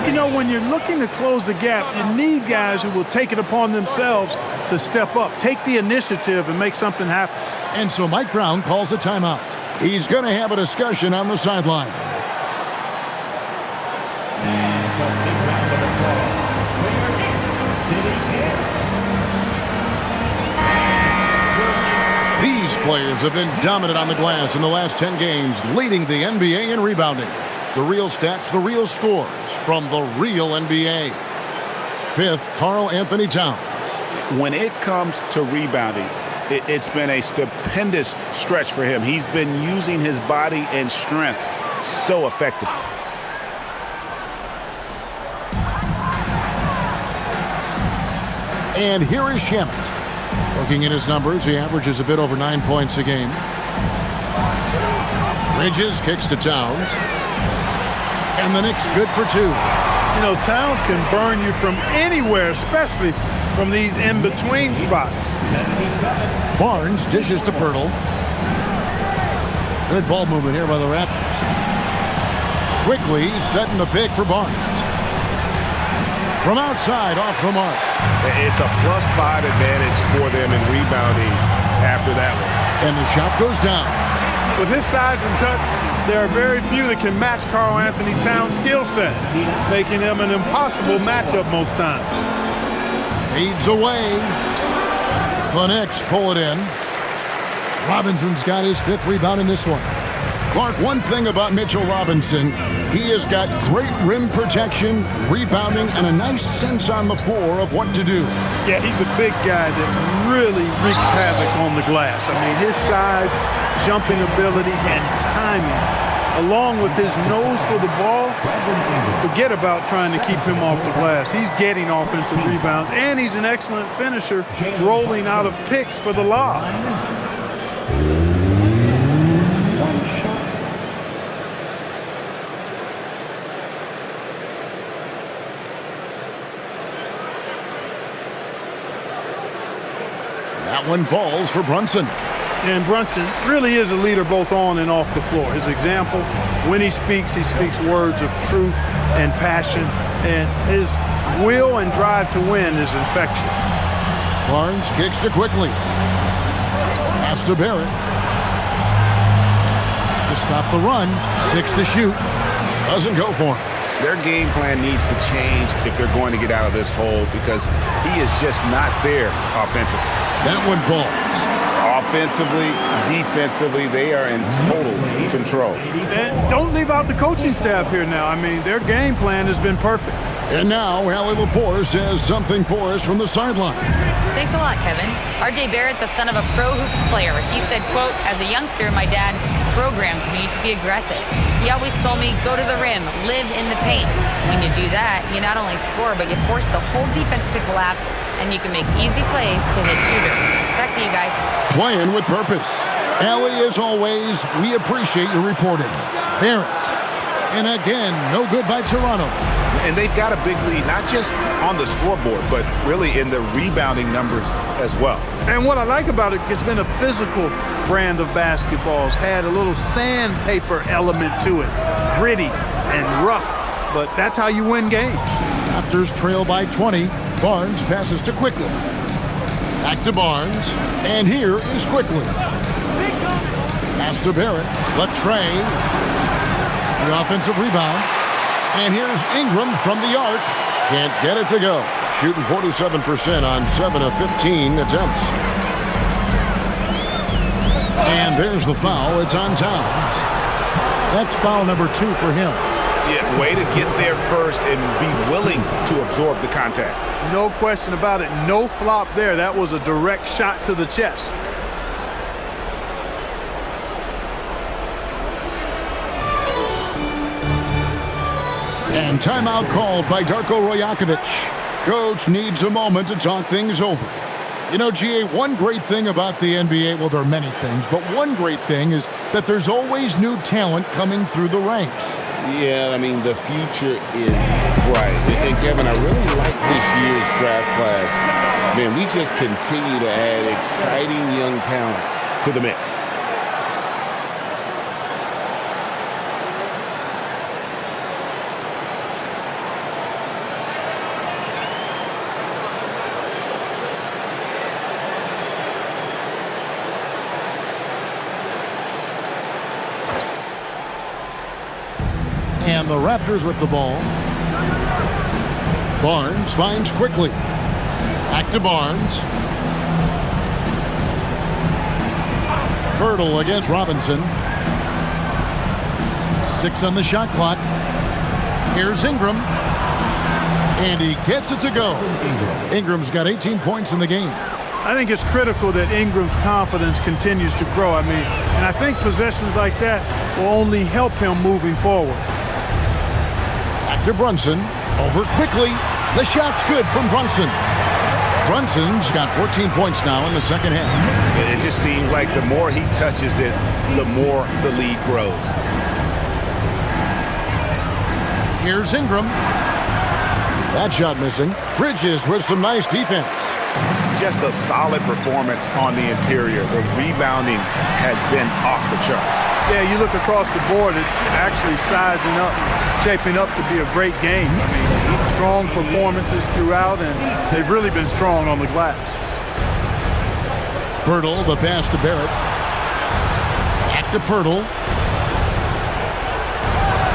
You know, when you're looking to close the gap, you need guys who will take it upon themselves to step up, take the initiative, and make something happen. And so Mike Brown calls a timeout. He's going to have a discussion on the sideline. These players have been dominant on the glass in the last 10 games, leading the NBA in rebounding. The real stats, the real scores from the real NBA. 5th, Karl Anthony Towns. When it comes to rebounding, it's been a stupendous stretch for him. He's been using his body and strength so effectively. And here is Shamet. Looking at his numbers, he averages a bit over 9 points a game. Bridges kicks to Towns. And the Knicks good for 2. You know, Towns can burn you from anywhere, especially from these in-between spots. Barnes dishes to Pirtle. Good ball movement here by the Raptors. Quickly setting the pick for Barnes. From outside, off the mark. It's a +5 advantage for them in rebounding after that one. And the shot goes down. With his size and touch, there are very few that can match Karl Anthony Towns' skill set, making him an impossible matchup most times. Fades away. The Knicks pull it in. Robinson's got his 5th rebound in this one. Clark, one thing about Mitchell Robinson, he has got great rim protection, rebounding, and a nice sense on the floor of what to do. Yeah, he's a big guy that really wreaks havoc on the glass. I mean, his size, jumping ability, and timing, along with his nose for the ball, forget about trying to keep him off the glass. He's getting offensive rebounds, and he's an excellent finisher, rolling out of picks for the lob. That one falls for Brunson. And Brunson really is a leader both on and off the floor. His example, when he speaks words of truth and passion, and his will and drive to win is infectious. Barnes kicks to Quickly. Pass to Barrett. To stop the run, 6 to shoot. Doesn't go for him. Their game plan needs to change if they're going to get out of this hole because he is just not there offensively. That one falls. Offensively, defensively, they are in total control. And don't leave out the coaching staff here now. I mean, their game plan has been perfect. And now, Allie LaForce has something for us from the sideline. Thanks a lot, Kevin. R.J. Barrett, the son of a pro hoops player. He said, quote, as a youngster, my dad programmed me to be aggressive. He always told me, go to the rim, live in the paint. When you do that, you not only score, but you force the whole defense to collapse, and you can make easy plays to hit shooters. Back to you guys. Playing with purpose. Allie, as always, we appreciate your reporting. Barrett. And again, no good by Toronto. And they've got a big lead, not just on the scoreboard, but really in the rebounding numbers as well. And what I like about it, it's been a physical brand of basketball. It's had a little sandpaper element to it. Gritty and rough, but that's how you win games. Raptors trail by 20. Barnes passes to Quickly. Back to Barnes. And here is Quickly. Pass to Barrett. Latrey. The offensive rebound. And here's Ingram from the arc. Can't get it to go. Shooting 47% on 7 of 15 attempts. And there's the foul. It's on Towns. That's foul number 2 for him. Yeah, way to get there first and be willing to absorb the contact. No question about it. No flop there. That was a direct shot to the chest. And timeout called by Darko Rajakovic. Coach needs a moment to talk things over. You know, GA, one great thing about the NBA, well, there are many things, but one great thing is that there's always new talent coming through the ranks. Yeah, I mean, the future is bright. And Kevin, I really like this year's draft class. Man, we just continue to add exciting young talent to the mix. And the Raptors with the ball. Barnes finds Quickly. Back to Barnes. Pirtle against Robinson. 6 on the shot clock. Here's Ingram. And he gets it to go. Ingram's got 18 points in the game. I think it's critical that Ingram's confidence continues to grow. I mean, and I think possessions like that will only help him moving forward. Back to Brunson. Over Quickly. The shot's good from Brunson. Brunson's got 14 points now in the second half. It just seems like the more he touches it, the more the lead grows. Here's Ingram. That shot missing. Bridges with some nice defense. Just a solid performance on the interior. The rebounding has been off the charts. Yeah, you look across the board, it's actually sizing up, shaping up to be a great game. I mean, strong performances throughout, and they've really been strong on the glass. Pirtle, the pass to Barrett. Back to Pirtle.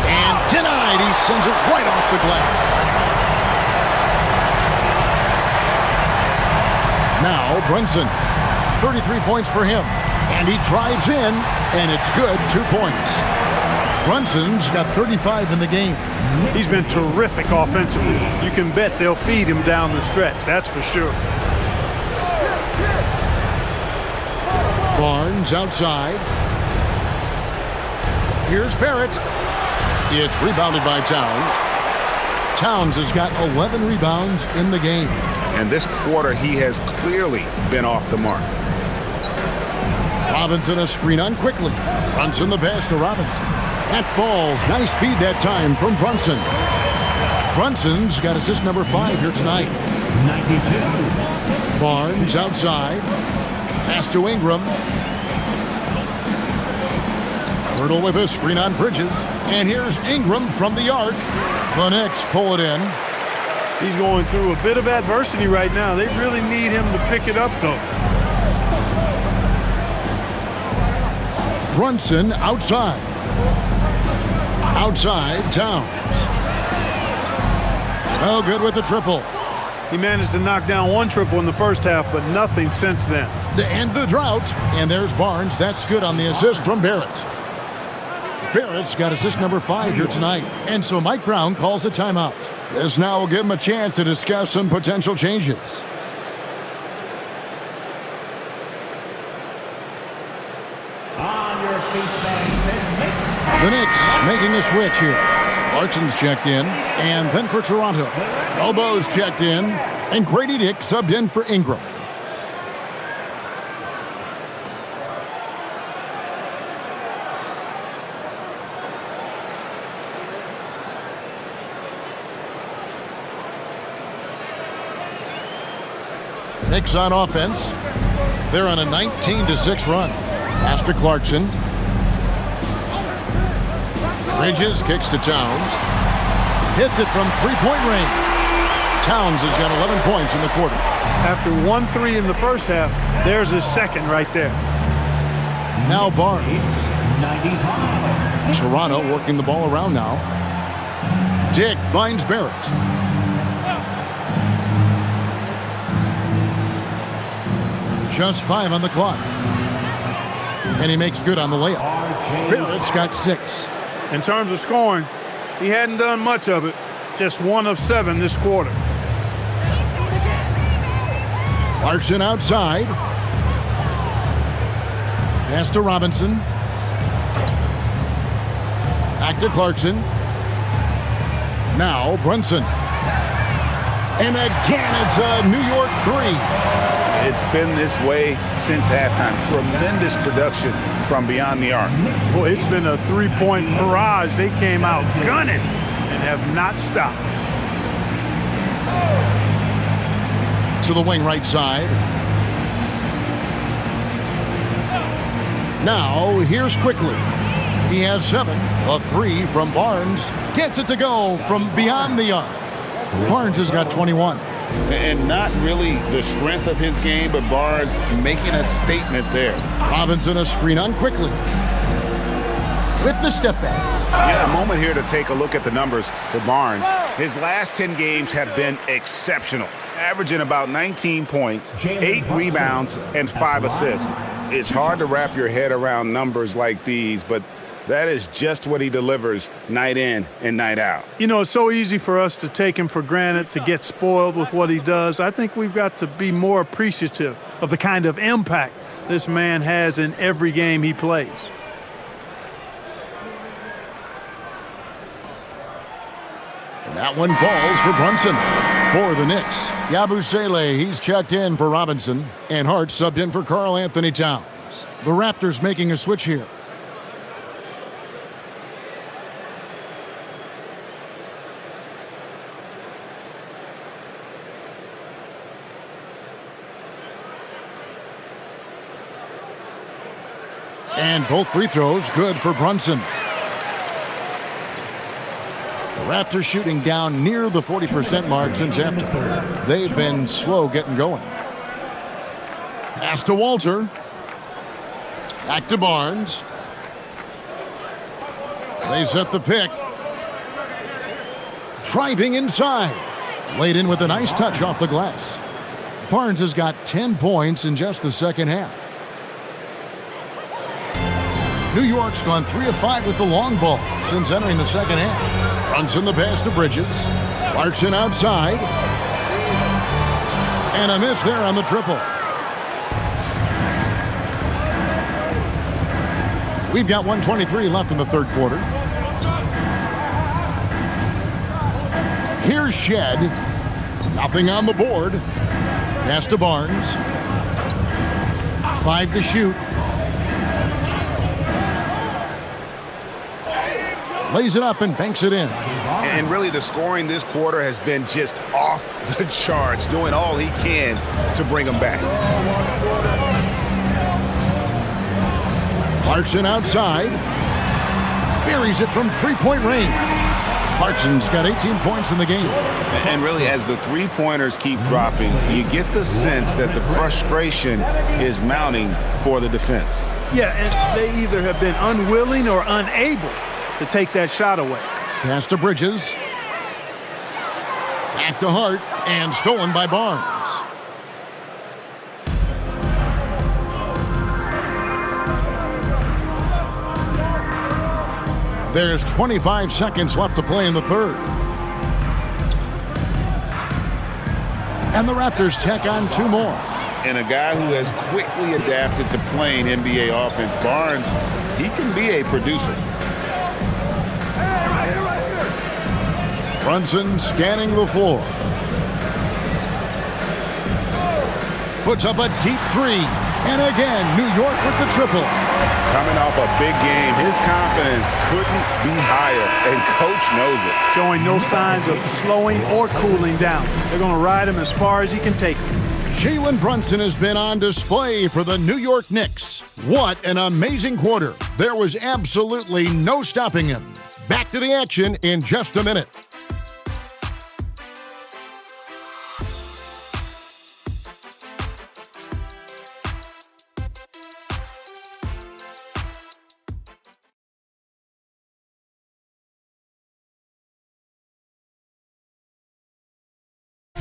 And denied. He sends it right off the glass. Now Brunson. 33 points for him. And he drives in, and it's good. 2 points. Brunson's got 35 in the game. He's been terrific offensively. You can bet they'll feed him down the stretch. That's for sure. Barnes outside. Here's Barrett. It's rebounded by Towns. Towns has got 11 rebounds in the game. And this quarter, he has clearly been off the mark. Robinson a screen on quickly. Brunson the pass to Robinson. That falls. Nice speed that time from Brunson. Brunson's got assist number 5 here tonight. 92. Barnes outside. Pass to Ingram. Pirtle with a screen on Bridges. And here's Ingram from the arc. The Knicks pull it in. He's going through a bit of adversity right now. They really need him to pick it up, though. Brunson outside. Outside, Towns. Oh, good with the triple. He managed to knock down 1 triple in the first half, but nothing since then. To end the drought. And there's Barnes. That's good on the assist from Barrett. Barrett's got assist number 5 here tonight. And so Mike Brown calls a timeout. This now will give him a chance to discuss some potential changes. On your feet, fans. The Knicks making a switch here. Clarkson's checked in, and then for Toronto. Bobo's checked in, and Grady Dick subbed in for Ingram. Knicks on offense. They're on a 19-6 run. Pass to Clarkson. Bridges kicks to Towns. Hits it from three-point range. Towns has got 11 points in the quarter. After 1-3 in the first half, there's his second right there. Now Barnes. 95. Toronto working the ball around now. Dick finds Barrett. Just 5 on the clock. And he makes good on the layup. Barrett's got 6. In terms of scoring, he hadn't done much of it. Just 1 of 7 this quarter. Clarkson outside. Pass to Robinson. Back to Clarkson. Now Brunson. And again, it's a New York 3. It's been this way since halftime. Tremendous production from beyond the arc. Boy, it's been a 3-point barrage. They came out gunning and have not stopped. To the wing right side. Now, here's Quickly. He has 7. A 3 from Barnes. Gets it to go from beyond the arc. Barnes has got 21. And not really the strength of his game, but Barnes making a statement there. Robinson a screen on Quickly. With the step back. Yeah, a moment here to take a look at the numbers for Barnes. His last 10 games have been exceptional, averaging about 19 points, 8 rebounds, and 5 assists. It's hard to wrap your head around numbers like these, but that is just what he delivers night in and night out. You know, it's so easy for us to take him for granted, to get spoiled with what he does. I think we've got to be more appreciative of the kind of impact this man has in every game he plays. And that one falls for Brunson. For the Knicks, Yabusele, he's checked in for Robinson, and Hart subbed in for Karl Anthony Towns. The Raptors making a switch here. And both free throws good for Brunson. The Raptors shooting down near the 40% mark since after. They've been slow getting going. Pass to Walter. Back to Barnes. They set the pick. Driving inside. Laid in with a nice touch off the glass. Barnes has got 10 points in just the second half. New York's gone 3 of 5 with the long ball since entering the second half. Brunson the pass to Bridges. Clarkson outside. And a miss there on the triple. We've got 1:23 left in the third quarter. Here's Shed. Nothing on the board. Pass to Barnes. 5 to shoot. Lays it up and banks it in. And really the scoring this quarter has been just off the charts, doing all he can to bring them back. Clarkson outside. Buries it from three-point range. Clarkson's got 18 points in the game. And really, as the three-pointers keep dropping, you get the sense that the frustration is mounting for the defense. Yeah, and they either have been unwilling or unable to take that shot away. Pass to Bridges. Back to Hart, and stolen by Barnes. There's 25 seconds left to play in the third. And the Raptors tack on 2 more. And a guy who has quickly adapted to playing NBA offense, Barnes, he can be a producer. Brunson scanning the floor. Puts up a deep 3. And again, New York with the triple. Coming off a big game, his confidence couldn't be higher, and coach knows it. Showing no signs of slowing or cooling down. They're going to ride him as far as he can take him. Jalen Brunson has been on display for the New York Knicks. What an amazing quarter. There was absolutely no stopping him. Back to the action in just a minute.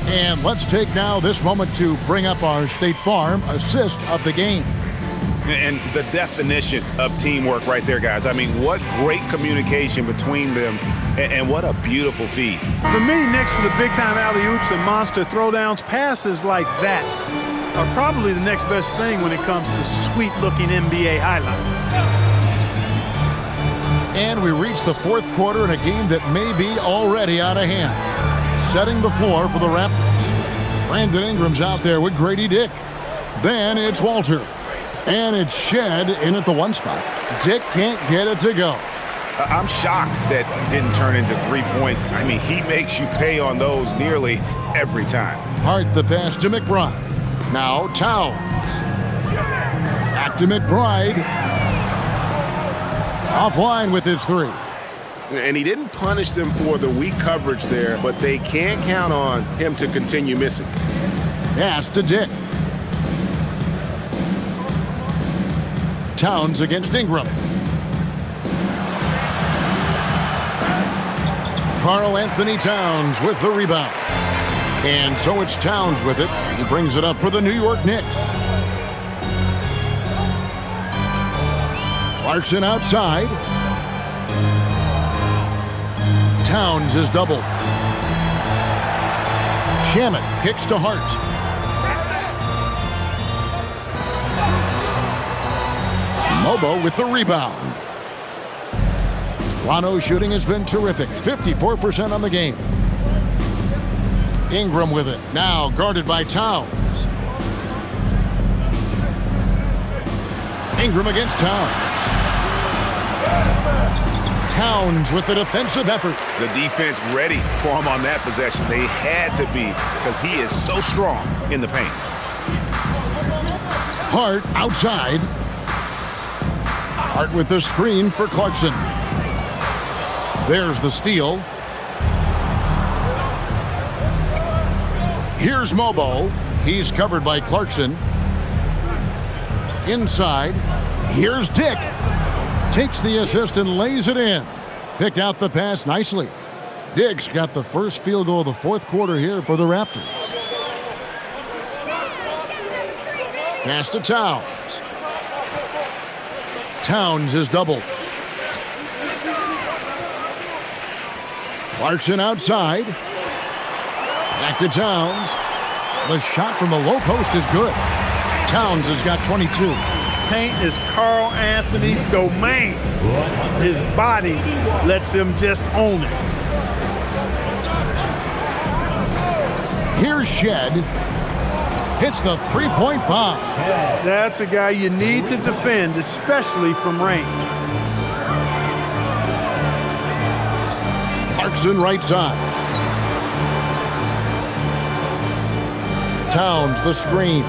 And let's take now this moment to bring up our State Farm assist of the game. And the definition of teamwork right there, guys. I mean, what great communication between them, and what a beautiful feed. For me, next to the big-time alley-oops and monster throwdowns, passes like that are probably the next best thing when it comes to sweet-looking NBA highlights. And we reach the fourth quarter in a game that may be already out of hand. Setting the floor for the Raptors. Brandon Ingram's out there with Grady Dick. Then it's Walter. And it's Shed in at the 1 spot. Dick can't get it to go. I'm shocked that didn't turn into 3 points. I mean, he makes you pay on those nearly every time. Hart the pass to McBride. Now Towns. Back to McBride. Offline with his 3. And he didn't punish them for the weak coverage there, but they can't count on him to continue missing. Pass to Dick. Towns against Ingram. Karl Anthony Towns with the rebound. And so it's Towns with it. He brings it up for the New York Knicks. Clarkson outside. Towns is doubled. Shamet kicks to Hart. Mobo with the rebound. Toronto shooting has been terrific. 54% on the game. Ingram with it. Now guarded by Towns. Ingram against Towns. Towns with the defensive effort. The defense ready for him on that possession. They had to be because he is so strong in the paint. Hart outside. Hart with the screen for Clarkson. There's the steal. Here's Mobo. He's covered by Clarkson. Inside. Here's Dick. Takes the assist and lays it in. Picked out the pass nicely. Dick's got the first field goal of the fourth quarter here for the Raptors. Pass to Towns. Towns is doubled. Clarkson outside. Back to Towns. The shot from the low post is good. Towns has got 22. Paint is Carl Anthony's domain. His body lets him just own it. Here's Shed. Hits the three-point bomb. That's a guy you need to defend, especially from range. Clarkson right side. Towns the screen.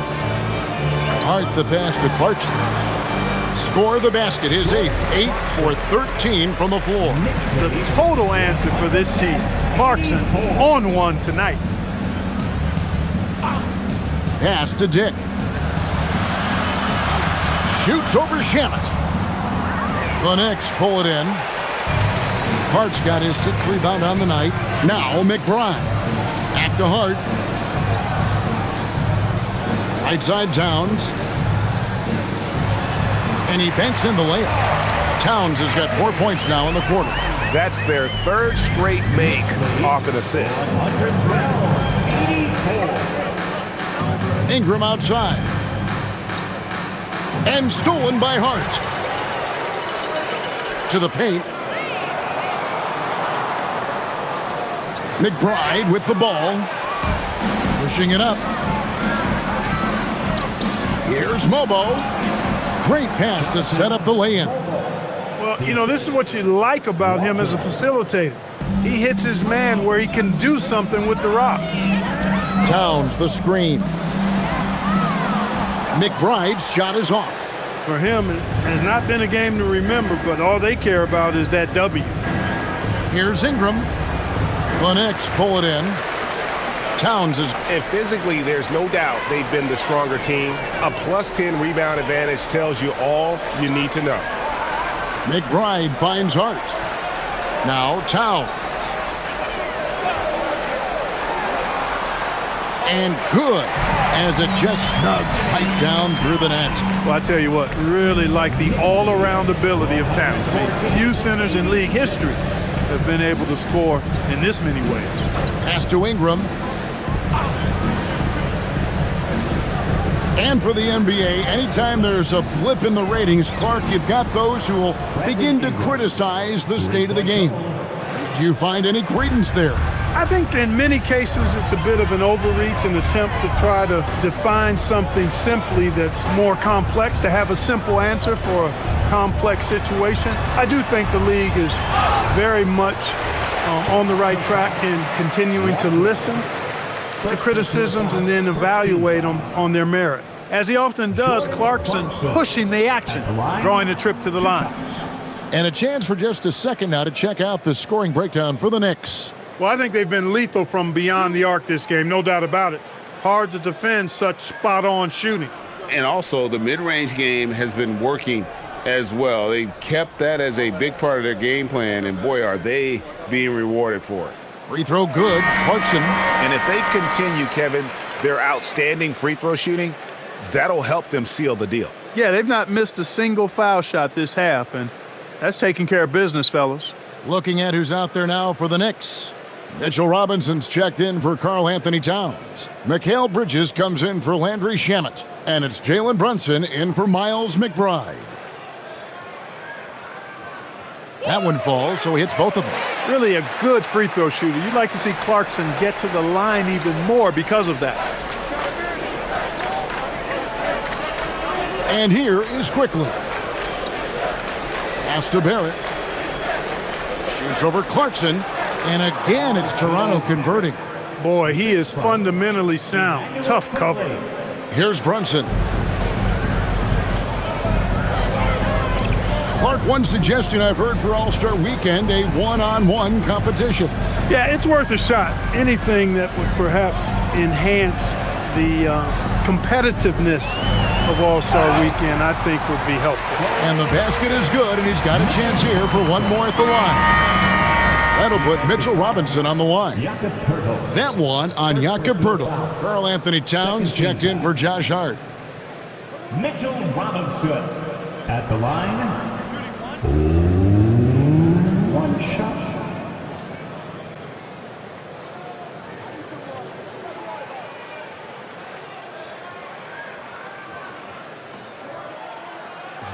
Hart the pass to Clarkson. Score the basket, his eighth. 8 for 13 from the floor. The total answer for this team. Clarkson on one tonight. Pass to Dick. Shoots over Shamet. The Knicks pull it in. Hart's got his 6th rebound on the night. Now McBride. Back to Hart. Right side Towns. And he banks in the layup. Towns has got 4 points now in the quarter. That's their 3rd straight make off an assist. 112, 84. Ingram outside. And stolen by Hart. To the paint. McBride with the ball. Pushing it up. Here's Mobo. Great pass to set up the lay-in. Well, you know, this is what you like about him as a facilitator. He hits his man where he can do something with the rock. Towns the screen. McBride's shot is off. For him, it has not been a game to remember, but all they care about is that W. Here's Ingram. The Knicks pull it in. Towns is... And physically, there's no doubt they've been the stronger team. A +10 rebound advantage tells you all you need to know. McBride finds Hart. Now Towns. And good, as it just snugs right down through the net. Well, I tell you what, really like the all-around ability of talent. I mean, few centers in league history have been able to score in this many ways. Pass to Ingram. And for the NBA, anytime there's a blip in the ratings, Clark, you've got those who will begin to criticize the state of the game. Do you find any credence there? I think in many cases it's a bit of an overreach, an attempt to try to define something simply that's more complex, to have a simple answer for a complex situation. I do think the league is very much on the right track in continuing to listen to criticisms and then evaluate them on their merit. As he often does, Clarkson pushing the action, drawing a trip to the line. And a chance for just a second now to check out the scoring breakdown for the Knicks. Well, I think they've been lethal from beyond the arc this game, no doubt about it. Hard to defend such spot-on shooting. And also, the mid-range game has been working as well. They've kept that as a big part of their game plan, and boy, are they being rewarded for it. Free throw good, Clarkson. And if they continue, Kevin, their outstanding free throw shooting, that'll help them seal the deal. Yeah, they've not missed a single foul shot this half, and that's taking care of business, fellas. Looking at who's out there now for the Knicks. Mitchell Robinson's checked in for Karl Anthony Towns. Mikal Bridges comes in for Landry Shamet. And it's Jalen Brunson in for Miles McBride. That one falls, so he hits both of them. really a good free throw shooter. You'd like to see Clarkson get to the line even more because of that. And here is Quickly. Pass to Barrett. Shoots over Clarkson. And again, it's Toronto converting. Boy, he is fundamentally sound. Tough cover. Here's Brunson. Clark, one suggestion I've heard for All-Star Weekend, a one-on-one competition. Yeah, it's worth a shot. Anything that would perhaps enhance the competitiveness of All-Star Weekend, I think would be helpful. And the basket is good, and he's got a chance here for one more at the line. That'll put Mitchell Robinson on the line. That one on Jakob Poeltl. Karl Anthony Towns checked in for Josh Hart. Mitchell Robinson at the line. One shot.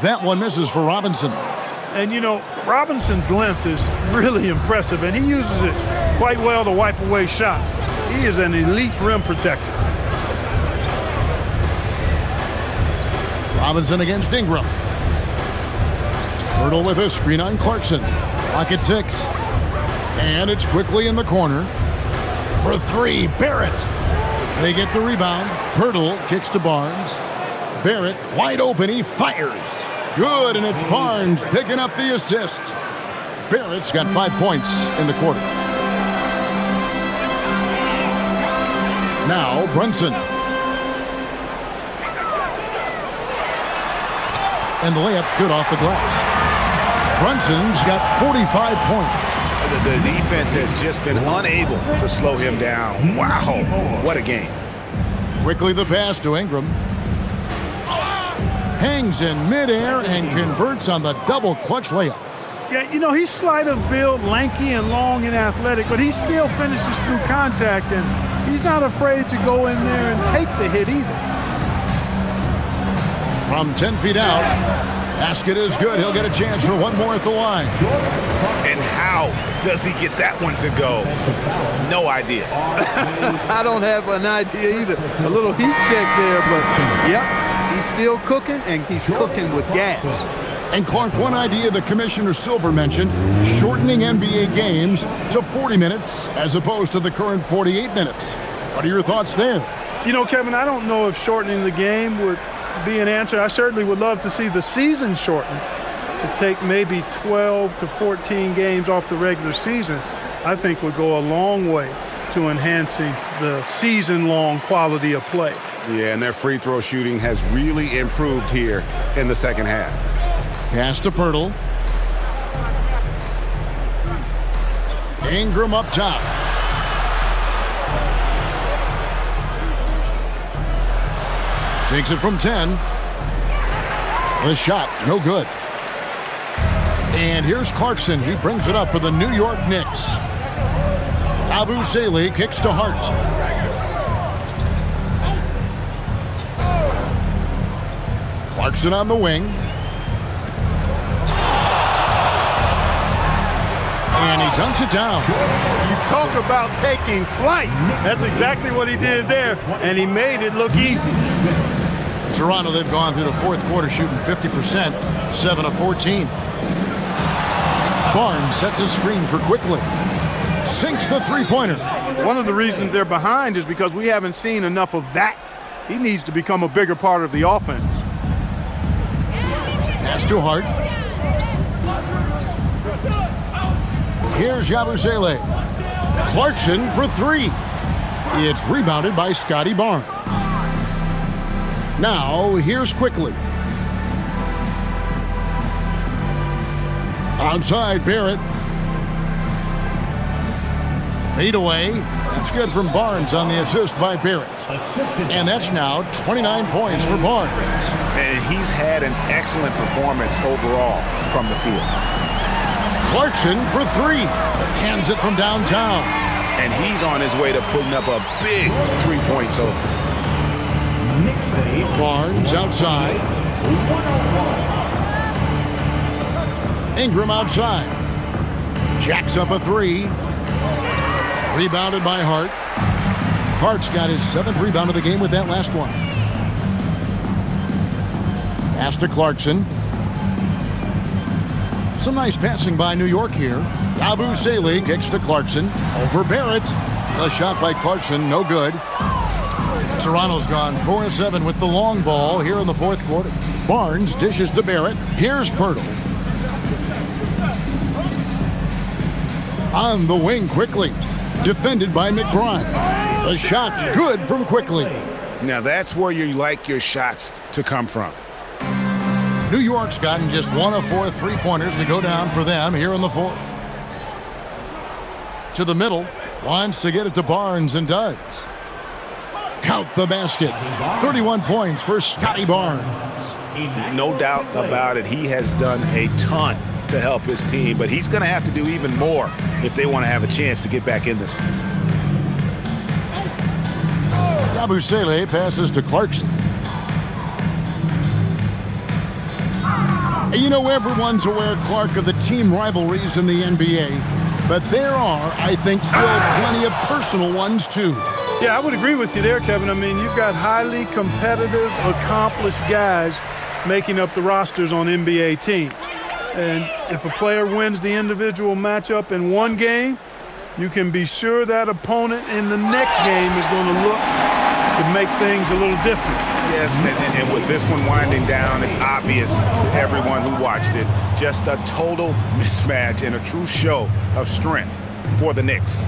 That one misses for Robinson. And, you know, Robinson's length is really impressive, and he uses it quite well to wipe away shots. He is an elite rim protector. Robinson against Ingram. Poeltl with a screen on Clarkson. Pocket 6. And it's Quickly in the corner. For 3, Barrett. They get the rebound. Poeltl kicks to Barnes. Barrett wide open. He fires. Good, and it's Barnes picking up the assist. Barrett's got 5 points in the quarter. Now Brunson. And the layup's good off the glass. Brunson's got 45 points. The defense has just been unable to slow him down. Wow, what a game. Quickly the pass to Ingram. Hangs in midair and converts on the double clutch layup. Yeah, you know, he's slight of build, lanky and long and athletic, but he still finishes through contact, and he's not afraid to go in there and take the hit either. From 10 feet out, basket is good. He'll get a chance for one more at the line. And how does he get that one to go? No idea. I don't have an idea either. A little heat check there, but yep, he's still cooking, and he's cooking with gas. And Clark, one idea that Commissioner Silver mentioned, shortening NBA games to 40 minutes as opposed to the current 48 minutes. What are your thoughts there? You know, Kevin, I don't know if shortening the game would be an answer. I certainly would love to see the season shortened to take maybe 12 to 14 games off the regular season. I think would go a long way to enhancing the season-long quality of play. Yeah, and their free throw shooting has really improved here in the second half. Pass to Poeltl. Ingram up top. Takes it from 10. The shot, no good. And here's Clarkson. He brings it up for the New York Knicks. Abu Saleh kicks to Hart. Clarkson on the wing. And he dunks it down. You talk about taking flight. That's exactly what he did there, and he made it look easy. Toronto, they've gone through the fourth quarter shooting 50%, 7 of 14. Barnes sets a screen for Quickly. Sinks the three-pointer. One of the reasons they're behind is because we haven't seen enough of that. He needs to become a bigger part of the offense. Pass to Hart. Here's Yabusele. Clarkson for 3. It's rebounded by Scotty Barnes. Now, here's Quickly. Outside, Barrett. Fade away. That's good from Barnes on the assist by Barrett. And that's now 29 points for Barnes. And he's had an excellent performance overall from the field. Clarkson for 3. Cans it from downtown. And he's on his way to putting up a big three-point total. Barnes outside. Ingram outside. Jacks up a three. Rebounded by Hart. Hart's got his 7th rebound of the game with that last one. Pass to Clarkson. Some nice passing by New York here. Yabusele kicks to Clarkson. Over Barrett. The shot by Clarkson, no good. Toronto's gone 4-7 with the long ball here in the 4th quarter. Barnes dishes to Barrett. Here's Pirtle. On the wing quickly. Defended by McBride. The shot's good from Quickly. Now that's where you like your shots to come from. New York's gotten just 1 of 4 3-pointers to go down for them here in the 4th. To the middle. Wants to get it to Barnes and does. Count the basket. 31 points for Scotty Barnes. No doubt about it. He has done a ton to help his team, but he's going to have to do even more if they want to have a chance to get back in this one. Yabusele passes to Clarkson. You know, everyone's aware, Clark, of the team rivalries in the NBA, but there are, I think, still plenty of personal ones, too. Yeah, I would agree with you there, Kevin. I mean, you've got highly competitive, accomplished guys making up the rosters on NBA teams. And if a player wins the individual matchup in one game, you can be sure that opponent in the next game is going to look to make things a little different. Yes, and with this one winding down, it's obvious to everyone who watched it. Just a total mismatch and a true show of strength for the Knicks.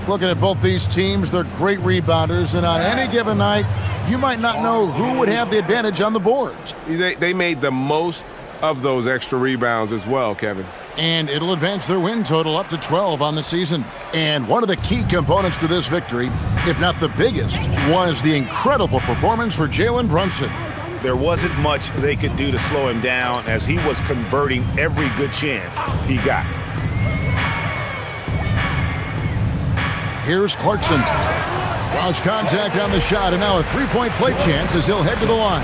Looking at both these teams, they're great rebounders, and on any given night, you might not know who would have the advantage on the boards. They made the most of those extra rebounds as well, Kevin. And it'll advance their win total up to 12 on the season. And one of the key components to this victory, if not the biggest, was the incredible performance for Jalen Brunson. There wasn't much they could do to slow him down as he was converting every good chance he got. Here's Clarkson. Draws contact on the shot, and now a three-point play chance as he'll head to the line.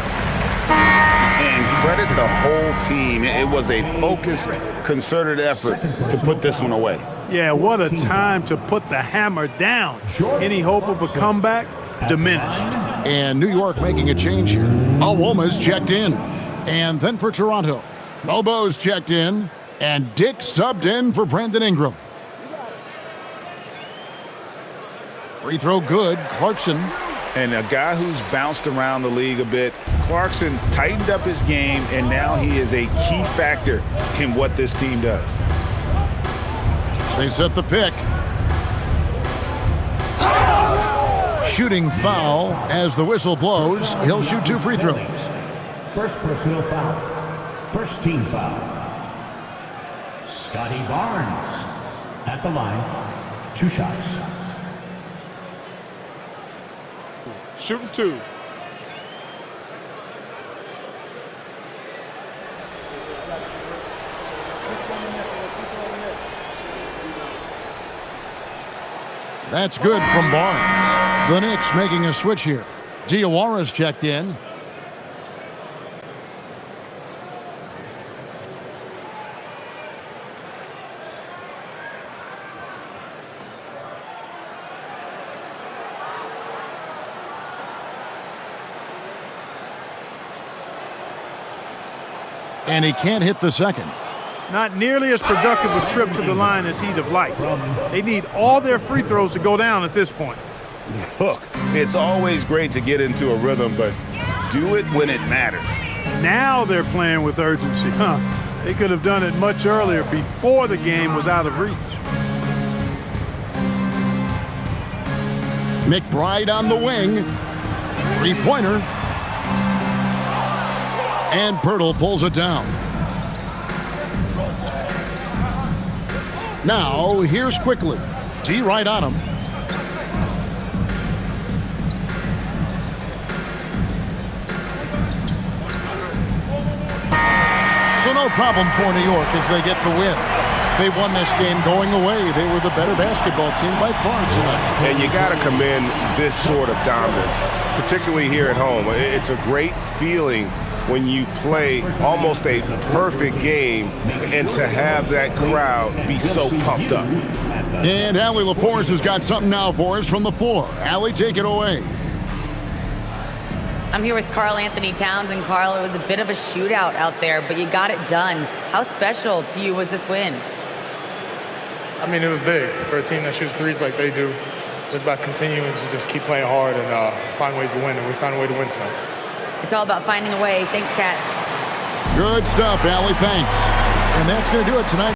And credit the whole team. It was a focused, concerted effort to put this one away. Yeah, what a time to put the hammer down. Any hope of a comeback diminished. And New York making a change here. Alwoma's checked in. And then for Toronto, Bobo's checked in. And Dick subbed in for Brandon Ingram. Free throw good, Clarkson. And a guy who's bounced around the league a bit, Clarkson tightened up his game, and now he is a key factor in what this team does. They set the pick. Shooting foul as the whistle blows. He'll shoot 2 free throws. First personal foul. First team foul. Scotty Barnes at the line. 2 shots. Shooting 2. That's good from Barnes. The Knicks making a switch here. Diawara's checked in. And he can't hit the second. Not nearly as productive a trip to the line as he'd have liked. They need all their free throws to go down at this point. Look, it's always great to get into a rhythm, but do it when it matters. Now they're playing with urgency, huh? They could have done it much earlier, before the game was out of reach. McBride on the wing. Three-pointer. And Pirtle pulls it down. Now, here's Quickly. D right on him. So no problem for New York as they get the win. They won this game going away. They were the better basketball team by far tonight. And you got to commend this sort of dominance, particularly here at home. It's a great feeling when you play almost a perfect game and to have that crowd be so pumped up. And Allie LaForce has got something now for us from the floor. Allie, take it away. I'm here with Karl Anthony Towns, and Karl, it was a bit of a shootout out there, but you got it done. How special to you was this win? I mean, it was big for a team that shoots threes like they do. It's about continuing to just keep playing hard and find ways to win, and we found a way to win tonight. It's all about finding a way. Thanks, Kat. Good stuff, Allie. Thanks. And that's going to do it tonight.